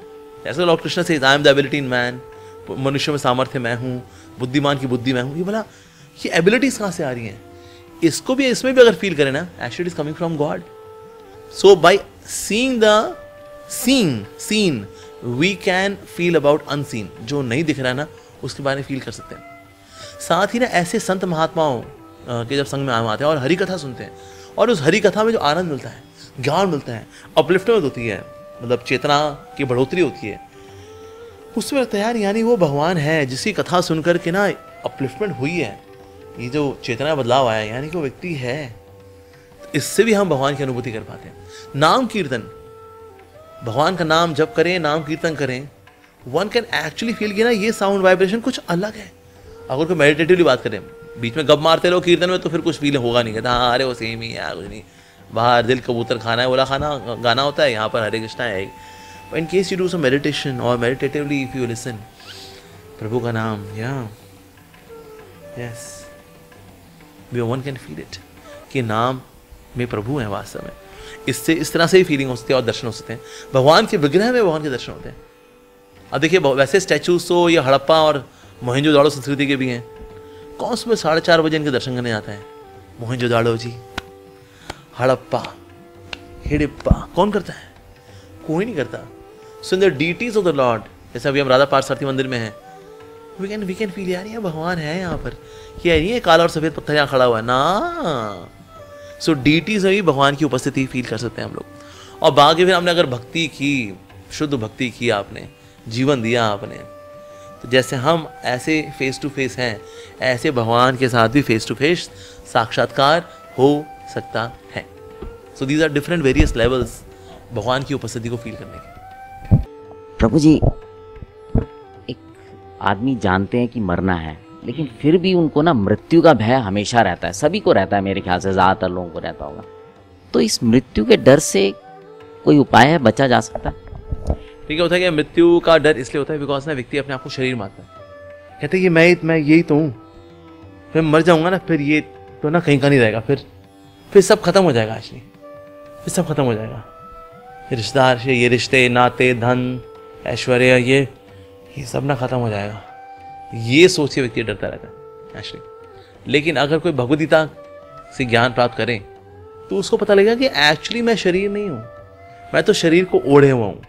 जैसे लॉर्ड कृष्ण से I am the ability in man, मनुष्य में सामर्थ्य मैं हूँ, बुद्धिमान की बुद्धि मैं हूँ। ये बोला, ये एबिलिटीज कहाँ से आ रही हैं? इसको भी, इसमें भी अगर फील करें ना, actually is coming from God. So by seeing the seen we can feel about unseen. जो नहीं दिख रहा है ना, उसके बारे में फील कर सकते हैं। साथ ही ना ऐसे संत महात्माओं के जब संग में आते हैं और हरि कथा सुनते हैं, और उस हरि कथा में जो आनंद मिलता है, ज्ञान मिलता है, अपलिफ्टमेंट होती है, मतलब चेतना की बढ़ोतरी होती है, उसमें लगता है यार यानी वो भगवान है जिसकी कथा सुनकर के ना अपलिफ्टमेंट हुई है, ये जो चेतना बदलाव आया है, यानी कि वो व्यक्ति है। तो इससे भी हम भगवान की अनुभूति कर पाते हैं। नाम कीर्तन, भगवान का नाम जप करें, नाम कीर्तन करें, वन कैन एक्चुअली फील कि ना ये साउंड वाइब्रेशन कुछ अलग है। अगर कोई मेडिटेटिवली बात करें, बीच में गप मारते रहो कीर्तन में, तो फिर कुछ फील होगा नहीं। कहता हाँ अरे वो सेम ही है, कुछ नहीं, बाहर दिल कबूतर खाना है बोला खाना गाना होता है, यहाँ पर हरे कृष्णा है। In case you do some meditation और मेडिटेटिवली इफ यू लिसन प्रभु का नाम, या yes one can feel it कि नाम में प्रभु है वास्तव में। इससे इस तरह से ही फीलिंग हो सकती है और दर्शन हो सकते हैं। भगवान के विग्रह में भगवान के दर्शन होते हैं। अब देखिए वैसे स्टैचूज तो ये हड़प्पा और मोहनजोदाड़ो संस्कृति के भी हैं। कौन सुबह 4:30 बजे इनके दर्शन करने आता है? मोहनजोदाड़ो जी, हड़प्पा, हिडिप्पा, कौन करता है? कोई नहीं करता। So in the deities of the Lord, जैसे अभी हम राधा पार्थ सारथी मंदिर में हैं, वी कैन फील यार ये भगवान है यहाँ पर, ये नहीं है काला और सफेद पत्थर यहाँ खड़ा हुआ है ना। सो डीटीज में भी भगवान की उपस्थिति फील कर सकते हैं हम लोग। और बाकी फिर हमने अगर भक्ति की, शुद्ध भक्ति की, आपने जीवन दिया आपने, तो जैसे हम ऐसे फेस टू फेस हैं, ऐसे भगवान के साथ भी फेस टू फेस साक्षात्कार हो सकता है। So these are different various levels भगवान की उपस्थिति को फील करने के। प्रभु जी, एक आदमी जानते हैं कि मरना है, लेकिन फिर भी उनको ना मृत्यु का भय हमेशा रहता है, सभी को रहता है, मेरे ख्याल से ज़्यादातर लोगों को रहता होगा। तो इस मृत्यु के डर से कोई उपाय है, बचा जा सकता है? ठीक है, होता है कि मृत्यु का डर इसलिए होता है बिकॉज ना व्यक्ति अपने आप को शरीर मानता है, कहते हैं कि मैं यही तो हूँ, फिर मर जाऊंगा ना, फिर ये तो ना कहीं का नहीं रहेगा, फिर सब खत्म हो जाएगा, एक्चुअली फिर सब खत्म हो जाएगा, ये रिश्तेदार से, ये रिश्ते नाते, धन ऐश्वर्य, ये सब ना खत्म हो जाएगा, ये सोच के व्यक्ति डरता रहता है एक्चुअली। लेकिन अगर कोई भगवद्गीता से ज्ञान प्राप्त करे तो उसको पता लगेगा कि एक्चुअली मैं शरीर नहीं हूँ, मैं तो शरीर को ओढ़े हुआ हूँ,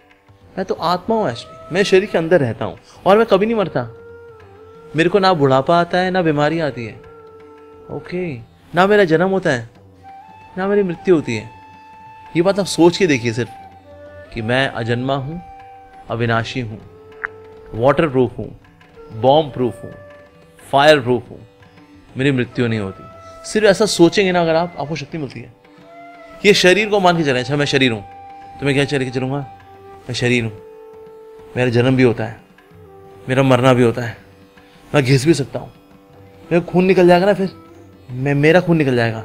मैं तो आत्मा हूँ एक्चुअली, मैं शरीर के अंदर रहता हूँ और मैं कभी नहीं मरता। मेरे को ना बुढ़ापा आता है, ना बीमारी आती है, ओके, ना मेरा जन्म होता है, ना मेरी मृत्यु होती है। ये बात आप सोच के देखिए सिर्फ कि मैं अजन्मा हूँ, अविनाशी हूँ, वाटर प्रूफ हूँ, बॉम्ब प्रूफ हूँ, फायर प्रूफ हूँ, मेरी मृत्यु नहीं होती। सिर्फ ऐसा सोचेंगे ना अगर आप, आपको शक्ति मिलती है। ये शरीर को मान के चलें, अच्छा मैं शरीर हूँ, तो मैं क्या चल के चलूँगा, मैं शरीर हूँ, मेरा जन्म भी होता है, मेरा मरना भी होता है, मैं घिस भी सकता हूँ, मेरा खून निकल जाएगा ना, फिर मेरा खून निकल जाएगा,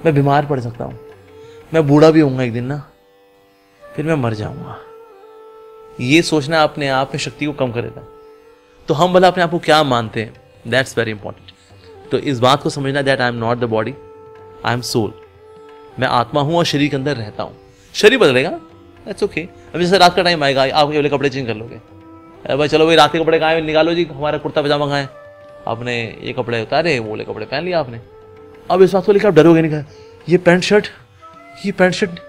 मैं बीमार पड़ सकता हूँ, मैं बूढ़ा भी होऊंगा एक दिन ना, फिर मैं मर जाऊंगा। ये सोचना अपने आप में शक्ति को कम कर देता है। तो हम भला अपने आप को क्या मानते हैं, दैट्स वेरी इंपॉर्टेंट। तो इस बात को समझना that I am not the body, I am soul, मैं आत्मा हूं और शरीर के अंदर रहता हूं। शरीर बदलेगा, दैट्स ओके। अभी जैसे रात का टाइम आएगा, आप वाले कपड़े चेंज कर लोगे, अरे भाई चलो भाई रात के कपड़े कहाँ हैं, निकालो जी, हमारा कुर्ता पजामा कहाँ है, आपने ये कपड़े उतारे, वो वाले कपड़े पहन लिया आपने। अब इस बात को लेकर आप डरोगे नहीं, ये पैंट शर्ट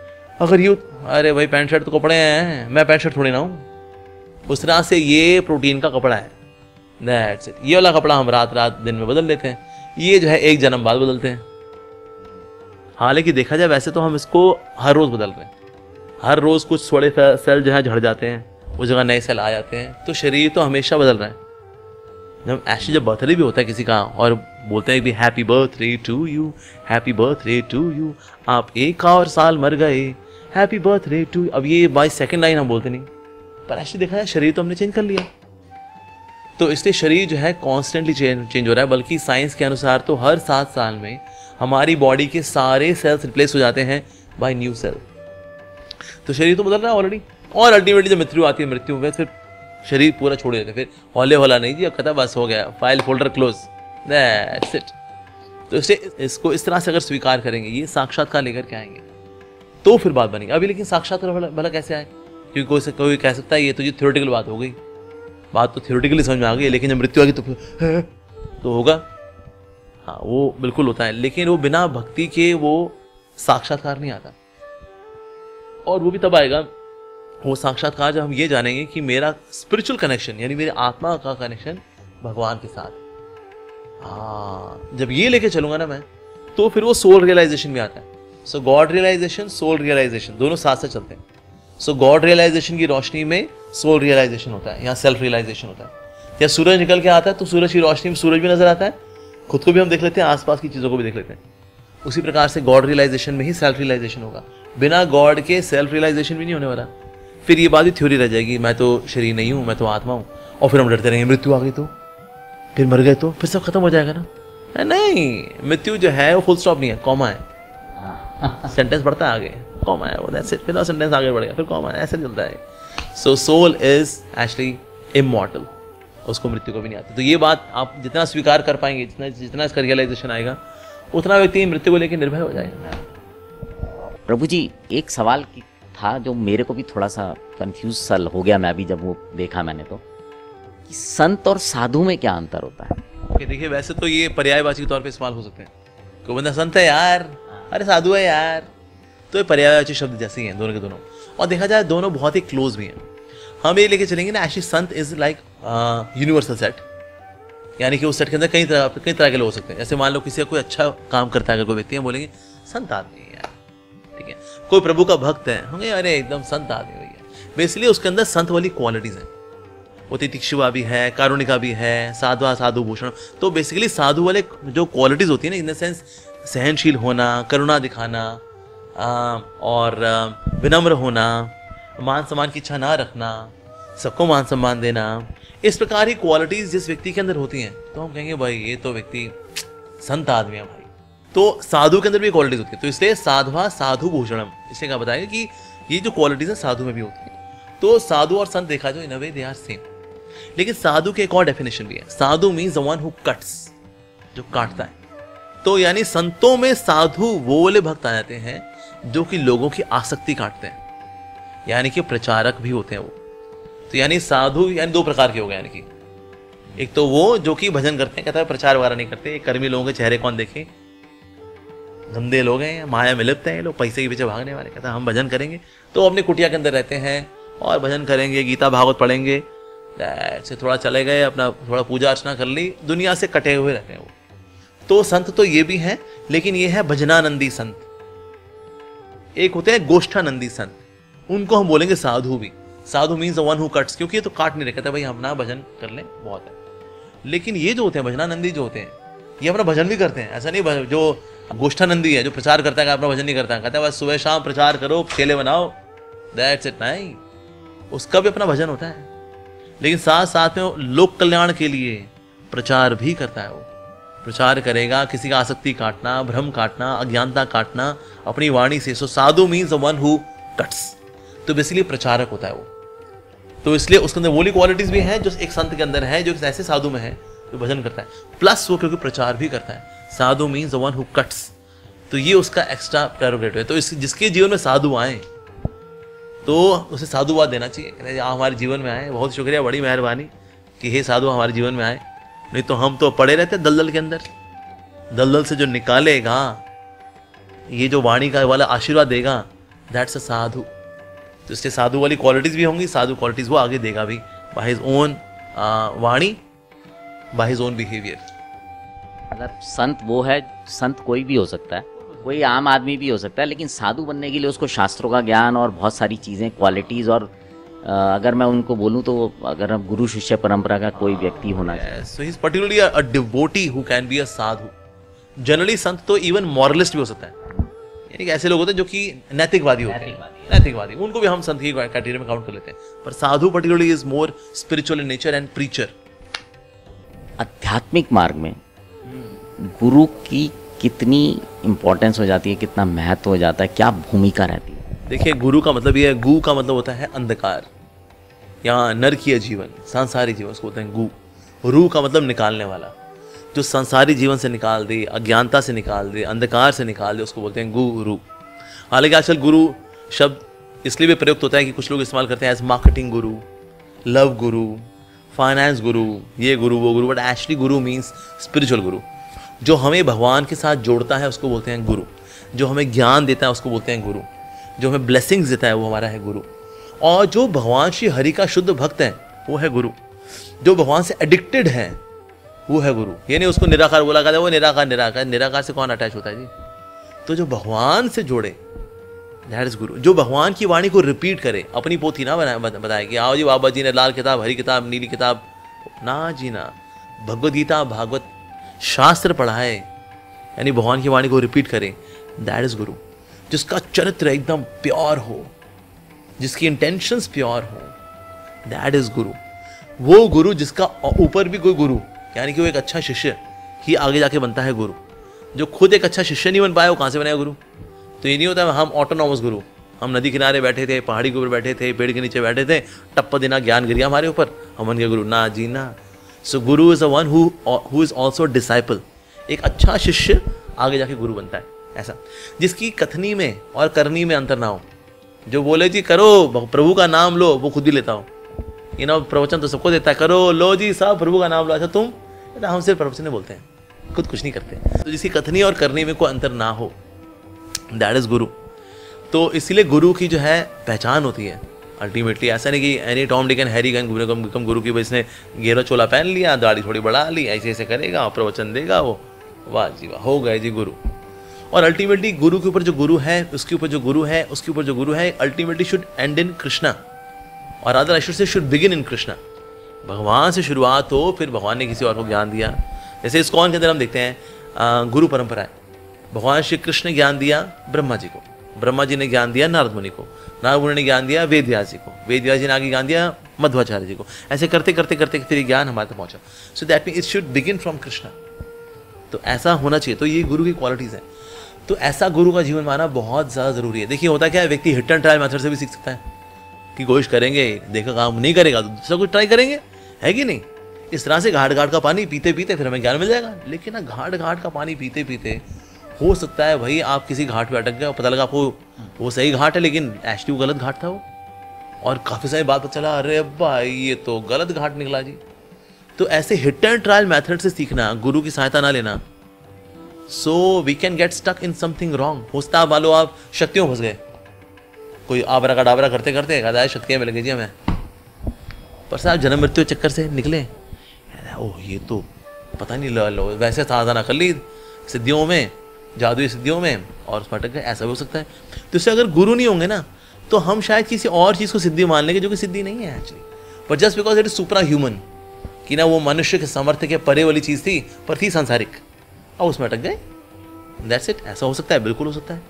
अगर ये, अरे भाई पैंट शर्ट तो कपड़े हैं, मैं पैंट शर्ट थोड़ी ना हूँ। उस तरह से ये प्रोटीन का कपड़ा है, दैट्स इट। ये वाला कपड़ा हम रात दिन में बदल लेते हैं, ये जो है एक जन्म बाद बदलते हैं। हालांकि देखा जाए वैसे तो हम इसको हर रोज बदल रहे हैं, हर रोज कुछ थोड़े सेल जो है झड़ जाते हैं, उस जगह नए सेल आ जाते हैं, तो शरीर तो हमेशा बदल रहा है। जब बर्थडे भी होता है किसी का और बोलते हैं कि happy birthday to you, happy birthday to you, आप एक और साल मर गए, हैप्पी बर्थडे टू। अब ये बाय सेकंड लाइन हम बोलते नहीं, पर ऐसे देखा जाए शरीर तो हमने चेंज कर लिया। तो इसलिए शरीर जो है कॉन्स्टेंटली चेंज हो रहा है, बल्कि साइंस के अनुसार तो हर 7 साल में हमारी बॉडी के सारे सेल्स रिप्लेस हो जाते हैं बाय न्यू सेल। तो शरीर तो बदल रहा है ऑलरेडी, और अल्टीमेटली जब मृत्यु आती है, मृत्यु में फिर शरीर पूरा छोड़ देते हैं, फिर हौले होला नहीं जी, अब खत्म, बस हो गया, file folder close, that's it. तो इसको इस तरह से अगर स्वीकार करेंगे, ये साक्षात्कार लेकर के आएंगे तो फिर बात बनेगी। अभी लेकिन साक्षात्कार भला कैसे आए, क्योंकि कोई कह सकता है ये तो जी थ्योरेटिकल बात हो गई, बात तो थ्योरेटिकली समझ में आ गई, लेकिन जब मृत्यु आ गई तो होगा। हाँ वो बिल्कुल होता है, लेकिन वो बिना भक्ति के वो साक्षात्कार नहीं आता। और वो भी तब आएगा वो साक्षात्कार जब हम ये जानेंगे कि मेरा स्पिरिचुअल कनेक्शन, यानी मेरे आत्मा का कनेक्शन भगवान के साथ, हाँ जब ये लेके चलूंगा ना मैं, तो फिर वो सोल रियलाइजेशन भी आता है। सो गॉड रियलाइजेशन, सोल रियलाइजेशन दोनों साथ साथ चलते हैं। सो गॉड रियलाइजेशन की रोशनी में सोल रियलाइजेशन होता है, या सेल्फ रियलाइजेशन होता है। या सूरज निकल के आता है तो सूरज की रोशनी में सूरज भी नजर आता है, खुद को भी हम देख लेते हैं, आसपास की चीजों को भी देख लेते हैं। उसी प्रकार से गॉड रियलाइजेशन में ही सेल्फ रियलाइजेशन होगा, बिना गॉड के सेल्फ रियलाइजेशन भी नहीं होने वाला। फिर ये बात भी थ्योरी रह जाएगी, मैं तो शरीर नहीं हूँ, मैं तो आत्मा हूँ, और फिर हम डरते रहेंगे मृत्यु आ गई तो, फिर मर गए तो, फिर सब खत्म हो जाएगा ना। नहीं, मृत्यु जो है वो फुल स्टॉप नहीं है, कॉमा है, सेंटेंस बढ़ता है आगे, कॉमा है वो, दैट्स इट, फिर सेंटेंस आगे बढ़ेगा, फिर कॉमा है, ऐसे चलता है। So soul is actually immortal, उसको मृत्यु को भी नहीं आती। तो ये बात आप जितना स्वीकार कर पाएंगे, जितना इसका रियलाइजेशन आएगा, उतना व्यक्ति मृत्यु को लेकर निर्भय हो जाएगा। प्रभु जी, एक सवाल था जो मेरे को भी थोड़ा सा कंफ्यूज सा हो गया, मैं अभी जब वो देखा मैंने, तो कि संत और साधु में क्या अंतर होता है? देखिए वैसे तो ये पर्यायवाची के तौर पे इस्तेमाल हो सकते हैं, कोई बंदा संत है यार, अरे साधु है यार, तो ये पर्यायवाची शब्द जैसे ही हैं दोनों के दोनों। और देखा जाए दोनों बहुत ही क्लोज भी हैं। हम ये लेके चलेंगे ना, actually Sant is like universal set, यानी कि उस सेट के अंदर कई तरह के लोग हो सकते हैं। जैसे मान लो किसी का कोई अच्छा काम करता है अगर कोई व्यक्ति है, बोलेंगे संत आदमी है यार, ठीक है। कोई प्रभु का भक्त है, होंगे अरे एकदम संत आदमी भैया। बेसिकली उसके अंदर संत वाली क्वालिटीज हैं, वो तितिक्षुआ भी है, कारुणिका भी है, साधवा साधु भूषण। तो बेसिकली साधु वाले जो क्वालिटीज होती है ना, इन द सेंस सहनशील होना, करुणा दिखाना, और विनम्र होना, मान सम्मान की इच्छा ना रखना, सबको मान सम्मान देना, इस प्रकार की क्वालिटीज जिस व्यक्ति के अंदर होती हैं, तो हम कहेंगे भाई ये तो व्यक्ति संत आदमी है भाई। तो साधु के अंदर भी क्वालिटीज होती है, तो इसलिए साधवा साधु भूषणम, इसलिए क्या बताएगा कि ये जो क्वालिटीज है साधु में भी होती है। तो साधु और संत देखा जाए इन अ वे दे आर सेम। लेकिन साधु के एक और डेफिनेशन भी है। Sadhu means the one who cuts, जो काटता है। तो यानी संतों में साधु वो वाले भक्त आ जाते हैं जो कि लोगों की आसक्ति काटते हैं, यानी कि प्रचारक भी होते हैं वो। तो यानी साधु यानी दो प्रकार के हो गए, यानी कि एक तो वो जो कि भजन करते हैं, कहता है प्रचार वगैरह नहीं करते, कर्मी लोगों के चेहरे कौन देखे, गंदे लोग हैं, माया में लिप्त हैं ये लोग, पैसे के पीछे भागने वाले। कहता है हम भजन करेंगे, तो अपने कुटिया के अंदर रहते हैं और भजन करेंगे, गीता भागवत पढ़ेंगे, से थोड़ा चले गए, अपना थोड़ा पूजा अर्चना कर ली, दुनिया से कटे हुए रहते हैं वो। तो संत तो ये भी हैं, लेकिन ये है भजनानंदी संत। एक होते हैं गोष्ठानंदी संत, उनको हम बोलेंगे साधु भी। Sadhu means the one who cuts, क्योंकि ये तो काट नहीं रहे, कहते भाई हम ना भजन कर लें बहुत है। लेकिन ये जो होते हैं भजनानंदी जो होते हैं, ये अपना भजन भी करते हैं। ऐसा नहीं जो गोष्ठानंदी है जो प्रचार करता है अपना भजन नहीं करता है, कहता है बस सुबह शाम प्रचार करो, केले बनाओ, दैट्स इट। नहीं, उसका भी अपना भजन होता है, लेकिन साथ साथ में लोक कल्याण के लिए प्रचार भी करता है। वो प्रचार करेगा, किसी का आसक्ति काटना, भ्रम काटना, अज्ञानता काटना अपनी वाणी से। So sadhu means the one who cuts, तो बेसिकली प्रचारक होता है वो। तो इसलिए उसके अंदर वो क्वालिटीज भी हैं जो एक संत के अंदर है, जो ऐसे साधु में है जो भजन करता है, प्लस वो क्योंकि प्रचार भी करता है। Sadhu means the one who cuts, तो ये उसका एक्स्ट्रा प्रेरोगेटिव है। तो जिसके जीवन में साधु आए तो उसे साधुवाद देना चाहिए, आप हमारे जीवन में आए, बहुत शुक्रिया, बड़ी मेहरबानी कि हे साधु हमारे जीवन में आए, नहीं तो हम तो पड़े रहते दलदल के अंदर। दलदल से जो निकालेगा, ये जो वाणी का वाला आशीर्वाद देगा, दैट्स अ साधु। तो इसलिए साधु वाली क्वालिटीज भी होंगी, साधु क्वालिटीज वो आगे देगा भी, बाय हिज ओन वाणी, बाय हिज ओन बिहेवियर। मतलब संत वो है, संत कोई भी हो सकता है, कोई आम आदमी भी हो सकता है, लेकिन साधु बनने के लिए उसको शास्त्रों का ज्ञान और बहुत सारी चीज़ें, क्वालिटीज़, और अगर मैं उनको बोलूँ तो अगर हम गुरु शिष्य परंपरा का कोई व्यक्ति होना चाहिए। So he is particularly a devotee who can be a sadhu. Generally संत तो इवन मॉरलिस्ट भी हो सकता है, यानी कि ऐसे लोग होते हैं जो कि नैतिकवादी होते हैं, नैतिकवादी, उनको भी हम संत की कैटेगरी में काउंट कर लेते हैं। पर sadhu particularly is more spiritual in nature and preacher. आध्यात्मिक मार्ग में गुरु की कितनी इंपॉर्टेंस हो जाती है, कितना महत्व हो जाता है, क्या भूमिका रहती है? देखिए, गुरु का मतलब ये है, गु का मतलब होता है अंधकार या नरकीय जीवन, सांसारिक जीवन, उसको बोलते हैं गु। रू का मतलब निकालने वाला, जो संसारी जीवन से निकाल दे, अज्ञानता से निकाल दे, अंधकार से निकाल दे, उसको बोलते हैं गुरु। हालांकि आजकल गुरु शब्द इसलिए भी प्रयुक्त होता है कि कुछ लोग इस्तेमाल करते हैं एज मार्केटिंग गुरु, लव गुरु, फाइनेंस गुरु, ये गुरु वो गुरु, but actually Guru means spiritual गुरु। जो हमें भगवान के साथ जोड़ता है उसको बोलते हैं गुरु, जो हमें ज्ञान देता है उसको बोलते हैं गुरु, जो हमें ब्लेसिंग्स देता है वो हमारा है गुरु। और जो भगवान श्री हरि का शुद्ध भक्त है वो है गुरु। जो भगवान से एडिक्टेड है वो है गुरु। ये नहीं उसको निराकार बोला करता है, वो निराकार, निराकार, निराकार से कौन अटैच होता है जी? तो जो भगवान से जोड़े, दैट इज गुरु। जो भगवान की वाणी को रिपीट करे, अपनी पोथी ना बताए कि आओ जी बाबा जी ने लाल किताब, हरी किताब, नीली किताब, ना जी ना, भगवद गीता, भागवत शास्त्र पढ़ाए, यानी भगवान की वाणी को रिपीट करे, दैट इज गुरु। जिसका चरित्र एकदम प्योर हो, जिसकी इंटेंशंस प्योर हो, दैट इज गुरु। वो गुरु जिसका ऊपर भी कोई गुरु, यानी कि वो एक अच्छा शिष्य ही आगे जाके बनता है गुरु। जो खुद एक अच्छा शिष्य नहीं बन पाया वो कहाँ से बनाया गुरु? तो ये नहीं होता हम ऑटोनॉमस गुरु, हम नदी किनारे बैठे थे, पहाड़ी के ऊपर बैठे थे, पेड़ के नीचे बैठे थे, टप्पा देना ज्ञान गिर गया हमारे ऊपर, हम बन गए गुरु। ना जी ना। सो गुरु is a one who is also disciple. एक अच्छा शिष्य आगे जाके गुरु बनता है, ऐसा जिसकी कथनी में और करनी में अंतर ना हो। जो बोले जी करो प्रभु का नाम लो, वो खुद भी लेता हो, ये ना प्रवचन तो सबको देता है, करो लो जी साहब प्रभु का नाम लो। अच्छा तुम? हम सिर्फ प्रवचन बोलते हैं, खुद कुछ नहीं करते। तो जिसकी कथनी और करनी में कोई अंतर ना हो, दैट इज गुरु। तो इसीलिए गुरु की जो है पहचान होती है अल्टीमेटली ऐसा नहीं कि any Tom Dick and Harry can become गुरु की वजह से घेरा चोला पहन लिया, दाढ़ी थोड़ी बढ़ा ली, ऐसे ऐसे करेगा, प्रवचन देगा वो, वाह जी वाह, हो गए जी गुरु। और अल्टीमेटली गुरु के ऊपर जो गुरु है, उसके ऊपर जो गुरु है, उसके ऊपर जो गुरु है, ultimately should end in Krishna, और other I should say should begin in Krishna. भगवान से शुरुआत हो, फिर भगवान ने किसी और को ज्ञान दिया। जैसे इस्कॉन के अंदर हम देखते हैं गुरु परंपरा है। भगवान श्री कृष्ण ने ज्ञान दिया ब्रह्मा जी को, ब्रह्मा जी ने ज्ञान दिया नारद मुनि को, नारद मुनि ने ज्ञान दिया वेद व्यास जी को, वेद व्यास जी ने आगे ज्ञान दिया मध्वाचार्य जी को। ऐसे करते करते करते फिर ये ज्ञान हमारे तक पहुंचा। So that mean it should begin from Krishna. तो ऐसा होना चाहिए। तो ये गुरु की क्वालिटीज़ हैं। तो ऐसा गुरु का जीवन माना बहुत ज़्यादा ज़रूरी है। देखिए होता क्या है, व्यक्ति हिट एंड ट्रायल मेथड से भी सीख सकता है कि कोशिश करेंगे, देखा काम नहीं करेगा तो दूसरा कुछ ट्राई करेंगे, है कि नहीं। इस तरह से घाट घाट का पानी पीते पीते फिर हमें ज्ञान मिल जाएगा। लेकिन ना घाट घाट का पानी पीते पीते हो सकता है भाई आप किसी घाट पे अटक गए और पता लगा आपको वो सही घाट है लेकिन एक्चुअली वो गलत घाट था वो, और काफ़ी सारी बात पता चला अरे भाई ये तो गलत घाट निकला जी। तो ऐसे हिट एंड ट्रायल मेथड से सीखना, गुरु की सहायता ना लेना, so we can get stuck in something wrong. हो सकता है मान लो आप शक्तियों फंस गए, कोई आबरा का डाबरा करते करते कहता है शक्तियाँ मिल गई जी हमें, पर साहब जन्म मृत्यु चक्कर से निकले, ओह ये तो पता नहीं लो वैसे साधना कर ली सिद्धियों में, जादुई सिद्धियों में, और उसमें अटक गए, ऐसा भी हो सकता है। तो इससे अगर गुरु नहीं होंगे ना तो हम शायद किसी और चीज़ को सिद्धि मान लेंगे जो कि सिद्धि नहीं है actually, but just because it is supra human, कि ना वो मनुष्य के सामर्थ्य के परे वाली चीज़ थी पर थी सांसारिक, और उसमें अटक गए। That's it. ऐसा हो सकता है, बिल्कुल हो सकता है।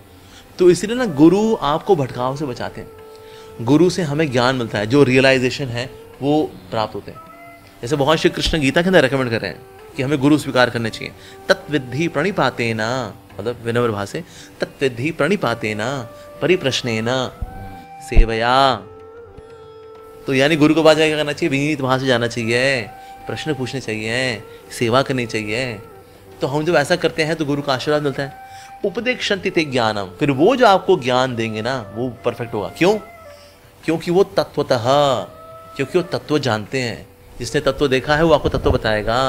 तो इसलिए ना गुरु आपको भटकाव से बचाते हैं। गुरु से हमें ज्ञान मिलता है, जो रियलाइजेशन है वो प्राप्त होते हैं। जैसे भगवान श्री कृष्ण गीता के अंदर रेकमेंड कर रहे हैं कि हमें गुरु स्वीकार करने चाहिए। तत्विद्धि प्रणिपातेन, मतलब विनम्र भाव से, तत्विद्धि प्रणिपातेन परिप्रश्नेन सेवया। तो यानी गुरु के पास क्या करना चाहिए, विनीत भाव से जाना चाहिए, प्रश्न पूछने चाहिए, सेवा करनी चाहिए। तो हम जब ऐसा करते हैं तो गुरु का आशीर्वाद मिलता है। उपदेक्षन्ति ते ज्ञानम, फिर वो जो आपको ज्ञान देंगे ना वो परफेक्ट होगा। क्यों? क्योंकि वो तत्वतः, क्योंकि वो तत्व जानते हैं। जिसने तत्व देखा है वो आपको तत्व बताएगा।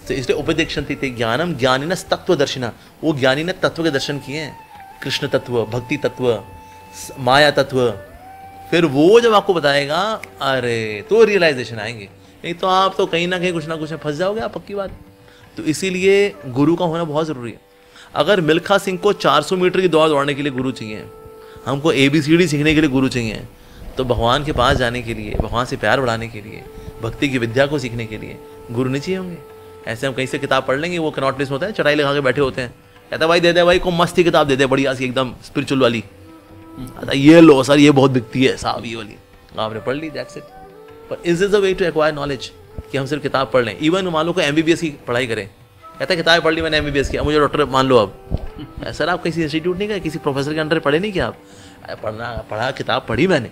तो इसलिए उपदेक्षन्ति ते ज्ञानम, ज्ञानी तत्वदर्शिना, वो ज्ञानी ने तत्व के दर्शन किए हैं, कृष्ण तत्व, भक्ति तत्व, माया तत्व। फिर वो जब आपको बताएगा अरे तो रियलाइजेशन आएंगे, नहीं तो आप तो कहीं ना कहीं कुछ ना कुछ फंस जाओगे आप, पक्की बात। तो इसीलिए गुरु का होना बहुत ज़रूरी है। अगर मिल्खा सिंह को 400 मीटर की दौड़ दौड़ने के लिए गुरु चाहिए, हमको ABCD सीखने के लिए गुरु चाहिए, तो भगवान के पास जाने के लिए, भगवान से प्यार बढ़ाने के लिए, भक्ति की विद्या को सीखने के लिए गुरु नहीं चाहिए होंगे। ऐसे हम कहीं से किताब पढ़ लेंगे, वो कनॉट प्लेस में होता है, चटाई लगा के बैठे होते हैं, कहता भाई दे दे भाई को मस्ती किताब दे दे बढ़िया सी एकदम स्पिरिचुअल वाली, ये लो सर ये बहुत बिकती है साहब ये वाली, आपने पढ़ ली, दैट्स इट। पर is is a way to acquire knowledge कि हम सिर्फ किताब पढ़ लें। इवन मान लो को MBBS की पढ़ाई करें, कहता है किताब पढ़ ली मैंने MBBS किया, मुझे डॉक्टर मान लो अब। सर आप किसी इंस्टीट्यूट नहीं गए, किसी प्रोफेसर के अंडर पढ़े नहीं क्या आप? पढ़ा किताब पढ़ी मैंने,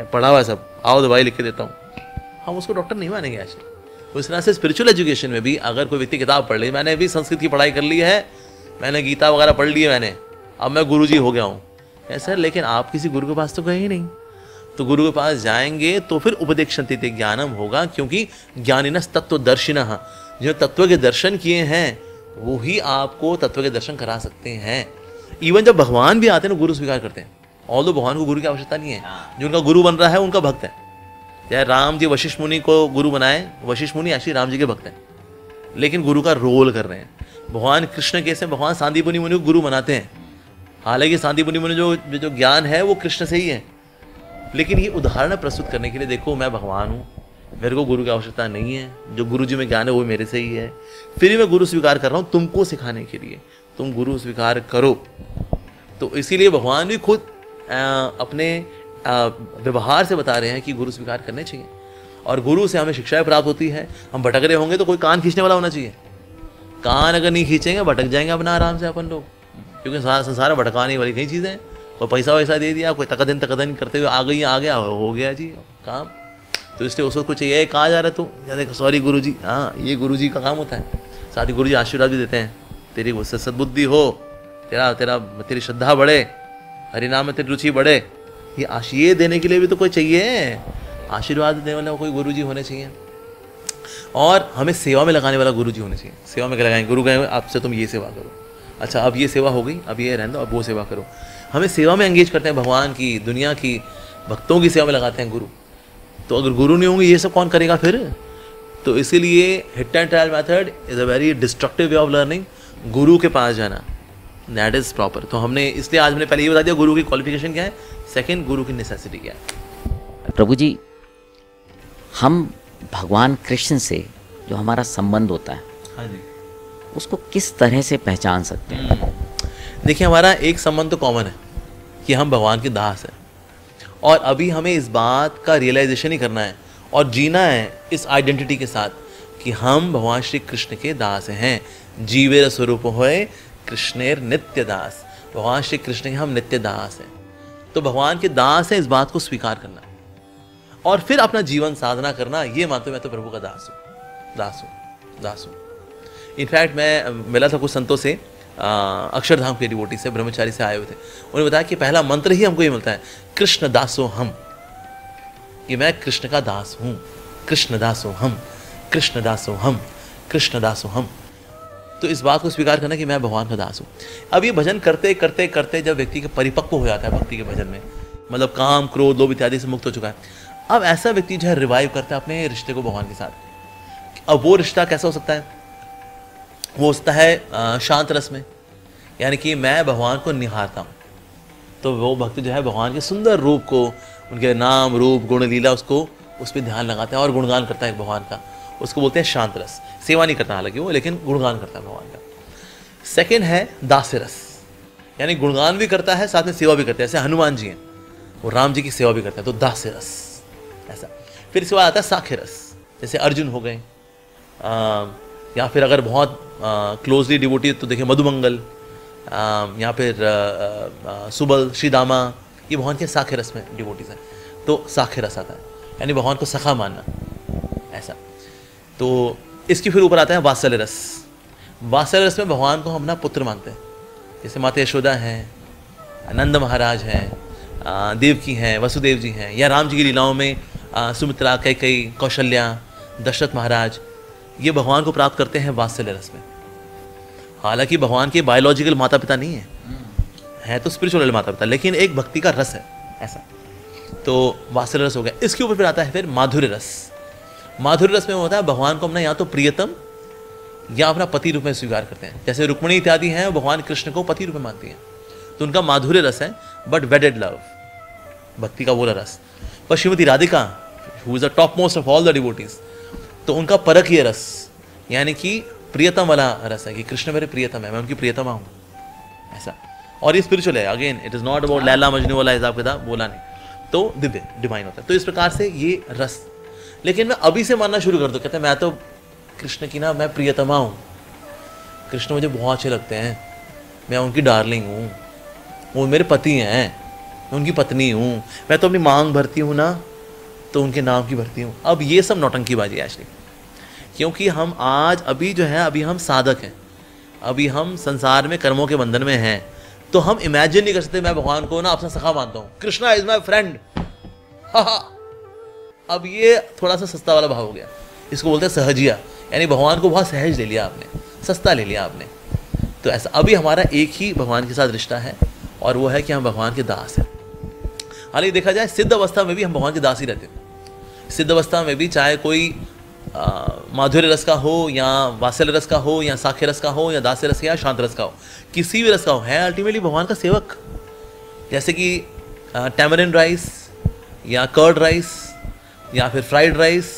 पढ़ा हुआ सब, आओ दवाई लिख के देता हूँ, हम उसको डॉक्टर नहीं मानेंगे आज। उस तरह से स्पिरिचुअल एजुकेशन में भी अगर कोई व्यक्ति किताब पढ़ ली, मैंने भी संस्कृत की पढ़ाई कर ली है, मैंने गीता वगैरह पढ़ ली है मैंने, अब मैं गुरुजी हो गया हूँ, सर लेकिन आप किसी गुरु के पास तो गए ही नहीं। तो गुरु के पास जाएंगे तो फिर उपदेक्षन्ति ते ज्ञानम होगा, क्योंकि ज्ञानिनस् तत्वदर्शिनः, जो तत्व के दर्शन किए हैं वो ही आपको तत्व के दर्शन करा सकते हैं। इवन जब भगवान भी आते हैं ना गुरु स्वीकार करते हैं, ऑल्दो भगवान को गुरु की आवश्यकता नहीं है, जो उनका गुरु बन रहा है उनका भक्त है। चाहे राम जी वशिष्ठ मुनि को गुरु बनाए, वशिष्ठ मुनि एक्चुअली राम जी के भक्त हैं, लेकिन गुरु का रोल कर रहे हैं। भगवान कृष्ण कैसे भगवान सांदीपनि मुनि को गुरु बनाते हैं, हालांकि सांदीपनि मुनि जो ज्ञान है वो कृष्ण से ही है, लेकिन ये उदाहरण प्रस्तुत करने के लिए देखो मैं भगवान हूँ, मेरे को गुरु की आवश्यकता नहीं है, जो गुरु जी में ज्ञान है वो मेरे से ही है, फिर भी मैं गुरु स्वीकार कर रहा हूँ तुमको सिखाने के लिए, तुम गुरु स्वीकार करो। तो इसीलिए भगवान भी खुद अपने व्यवहार से बता रहे हैं कि गुरु स्वीकार करने चाहिए, और गुरु से हमें शिक्षाएं प्राप्त होती है। हम भटक रहे होंगे तो कोई कान खींचने वाला होना चाहिए, कान अगर नहीं खींचेंगे भटक जाएंगे अपना आराम से अपन लोग, क्योंकि संसार में भटकाने वाली कई चीज़ें हैं। कोई पैसा वैसा दे दिया, कोई तकदन करते हुए आ गया हो गया जी काम। तो इसलिए उसको कुछ चाहिए, कहाँ जा रहा है तू, या सॉरी गुरु जी, हाँ ये गुरु जी का काम होता है। साथ ही गुरु जी आशीर्वाद भी देते हैं, तेरी सद्बुद्धि हो, तेरी श्रद्धा बढ़े, हरिनाम में तेरी रुचि बढ़े, ये देने के लिए भी तो कोई चाहिए, आशीर्वाद देने वाला कोई गुरु जी होने चाहिए। और हमें सेवा में लगाने वाला गुरु जी होने चाहिए। सेवा में क्या लगाएंगे, गुरु कहेंगे आपसे तुम ये सेवा करो, अच्छा अब ये सेवा हो गई, अब ये रहने दो, अब वो सेवा करो। हमें सेवा में एंगेज करते हैं, भगवान की, दुनिया की, भक्तों की सेवा में लगाते हैं गुरु। तो अगर गुरु नहीं होंगे ये सब कौन करेगा फिर? तो इसीलिए hit and trial method is a very destructive way of learning. गुरु के पास जाना, दैट इज़ प्रॉपर। तो हमने इसलिए आज मैंने पहले ये बता दिया गुरु की क्वालिफिकेशन क्या है, सेकंड गुरु की नेसेसिटी क्या है। प्रभु जी, हम भगवान कृष्ण से जो हमारा संबंध होता है, हाँ जी, उसको किस तरह से पहचान सकते हैं? देखिए, हमारा एक संबंध तो कॉमन है कि हम भगवान के दास हैं, और अभी हमें इस बात का रियलाइजेशन ही करना है और जीना है इस आइडेंटिटी के साथ कि हम भगवान श्री कृष्ण के दास हैं। जीवेर स्वरूप होए कृष्णेर नित्य दास। भगवान श्री कृष्ण के हम नित्य दास हैं। तो भगवान के दास हैं, इस बात को स्वीकार करना और फिर अपना जीवन साधना करना। ये मानते मैं तो प्रभु का दास हूँ, दास हूँ, दास हूँ। इनफैक्ट मैं मिला था कुछ संतों से, अक्षरधाम के डिवोटी से, ब्रह्मचारी से आए हुए थे। उन्होंने बताया कि पहला मंत्र ही हमको ये मिलता है, कृष्ण दासो हम, कि मैं कृष्ण का दास हूँ। कृष्ण दासो हम, कृष्ण दासो हम, कृष्ण दासो हम। तो इस बात को स्वीकार करना कि मैं भगवान का दास हूँ। अब ये भजन करते करते करते जब व्यक्ति के परिपक्व हो जाता है भक्ति के भजन में, मतलब काम क्रोध लोभ इत्यादि से मुक्त हो चुका है, अब ऐसा व्यक्ति जो है रिवाइव करता है अपने रिश्ते को भगवान के साथ। अब वो रिश्ता कैसा हो सकता है? वो होता है शांत रस में, यानी कि मैं भगवान को निहारता हूँ। तो वो भक्त जो है भगवान के सुंदर रूप को, उनके नाम रूप गुण लीला, उसको उस पर ध्यान लगाता है और गुणगान करता है भगवान का। उसको बोलते हैं शांत रस। सेवा नहीं करता हालांकि वो, लेकिन गुणगान करता है भगवान का। सेकंड है दास्य रस, यानी गुणगान भी करता है साथ में सेवा भी करता है। जैसे हनुमान जी हैं, वो राम जी की सेवा भी करते हैं, तो दास्य रस ऐसा। फिर इसके बाद आता है साख्य रस, जैसे अर्जुन हो गए, या फिर अगर बहुत क्लोजली डिवोटी तो देखिए मधुमंगल, या फिर सुबल, श्रीदामा, ये भगवान के साख्य रस में डिवोटीज हैं। तो साख्य रस आता है, यानी भगवान को सखा मानना ऐसा। तो इसके फिर ऊपर आता है वात्सल्य रस। वात्सल्य रस में भगवान को हम अपना पुत्र मानते हैं, जैसे माता यशोदा हैं, नंद महाराज हैं, देवकी हैं, वसुदेव जी हैं, या राम जी की लीलाओं में सुमित्रा, कैकेयी, कौशल्या, दशरथ महाराज, ये भगवान को प्राप्त करते हैं वात्सल्य रस में। हालांकि भगवान के बायोलॉजिकल माता पिता नहीं है तो स्पिरिचुअल माता पिता, लेकिन एक भक्ति का रस है ऐसा। तो वात्सल्य रस हो गया। इसके ऊपर फिर आता है फिर माधुर्य रस। माधुर्य रस में होता है भगवान को अपना या तो प्रियतम या अपना पति रूप में स्वीकार करते हैं। जैसे रुक्मिणी इत्यादि हैं, भगवान कृष्ण को पति रूप में मानती हैं, तो उनका माधुर्य रस है, बट वेडेड लव, भक्ति का वो रस। पर Shrimati Radhika, who is the top most of all the devotees, तो उनका परकीय रस, यानी कि प्रियतम वाला रस है कि कृष्ण मेरे प्रियतम है, मैं उनकी प्रियतमा हूँ ऐसा। और ये स्पिरिचुअल है, again it is not about Laila Majnu वाला हिसाब किताब, बोला नहीं, तो दिव्य डिवाइन होता है। तो इस प्रकार से ये रस। लेकिन मैं अभी से मानना शुरू कर दूँ, कहते हैं मैं तो कृष्ण की ना, मैं प्रियतमा हूँ, कृष्ण मुझे बहुत अच्छे लगते हैं, मैं उनकी डार्लिंग हूँ, वो मेरे पति हैं, मैं उनकी पत्नी हूँ, मैं तो अपनी मांग भरती हूँ ना तो उनके नाम की भरती हूँ। अब ये सब नौटंकीबाजी है एक्चुअली, क्योंकि हम आज अभी जो है, अभी हम साधक हैं, अभी हम संसार में कर्मों के बंधन में हैं, तो हम इमेजिन नहीं कर सकते मैं भगवान को ना अपना सखा मानता हूँ, कृष्णा इज माई फ्रेंड। अब ये थोड़ा सा सस्ता वाला भाव हो गया, इसको बोलते हैं सहजिया, यानी भगवान को बहुत सहज ले लिया आपने, सस्ता ले लिया आपने। तो ऐसा अभी हमारा एक ही भगवान के साथ रिश्ता है, और वो है कि हम भगवान के दास हैं। हालांकि देखा जाए सिद्ध अवस्था में भी हम भगवान के दास ही रहते हैं। सिद्ध अवस्था में भी चाहे कोई माधुर्य रस का हो, या वात्सल्य रस का हो, या साख्य रस का हो, या दास्य रस का, या शांत रस का हो, किसी भी रस का हो, है अल्टीमेटली भगवान का सेवक। जैसे कि टैमरिन राइस, या कर्ड राइस, या फिर फ्राइड राइस,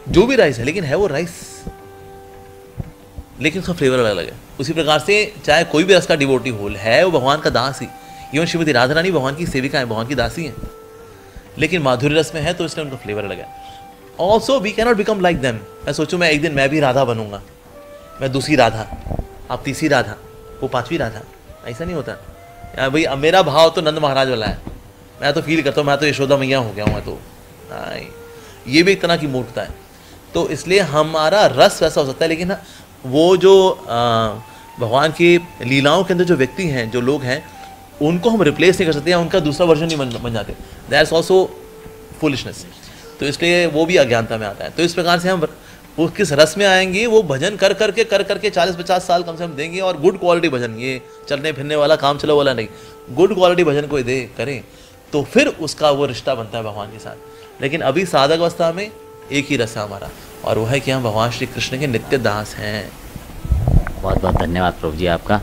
जो भी राइस है, लेकिन है वो राइस, लेकिन उसका फ्लेवर अलग अलग है। उसी प्रकार से चाहे कोई भी रस का डिवोटी हो, है वो भगवान का दास ही। इवन श्रीमती राधा रानी भगवान की सेविका है, भगवान की दासी हैं, लेकिन माधुर्य रस में है तो इसलिए उनका फ्लेवर अलग है। Also we cannot become like them. मैं सोचूं मैं एक दिन मैं भी राधा बनूंगा, मैं दूसरी राधा, आप तीसरी राधा, वो पांचवी राधा, ऐसा नहीं होता यार भाई। अब मेरा भाव तो नंद महाराज वाला है, मैं तो फील करता हूँ मैं तो यशोदा मैया हो गया हूँ, मैं तो ये भी एक तरह की मूर्खता है। तो इसलिए हमारा रस वैसा हो सकता है, लेकिन वो जो भगवान की लीलाओं के अंदर जो व्यक्ति हैं, जो लोग हैं, उनको हम रिप्लेस नहीं कर सकते, या उनका दूसरा वर्जन नहीं बन जाते। That's also foolishness. तो इसलिए वो भी अज्ञानता में आता है। तो इस प्रकार से हम वो किस रस में आएंगे, वो भजन कर करके 40-50 साल कम से कम देंगे, और गुड क्वालिटी भजन, ये चलने फिरने वाला काम चलो वाला नहीं, गुड क्वालिटी भजन कोई दे करें, तो फिर उसका वो रिश्ता बनता है भगवान के साथ। लेकिन अभी साधक अवस्था में एक ही रस है हमारा, और वो है कि हम भगवान श्री कृष्ण के नित्य दास हैं। बहुत बहुत धन्यवाद प्रभु जी आपका।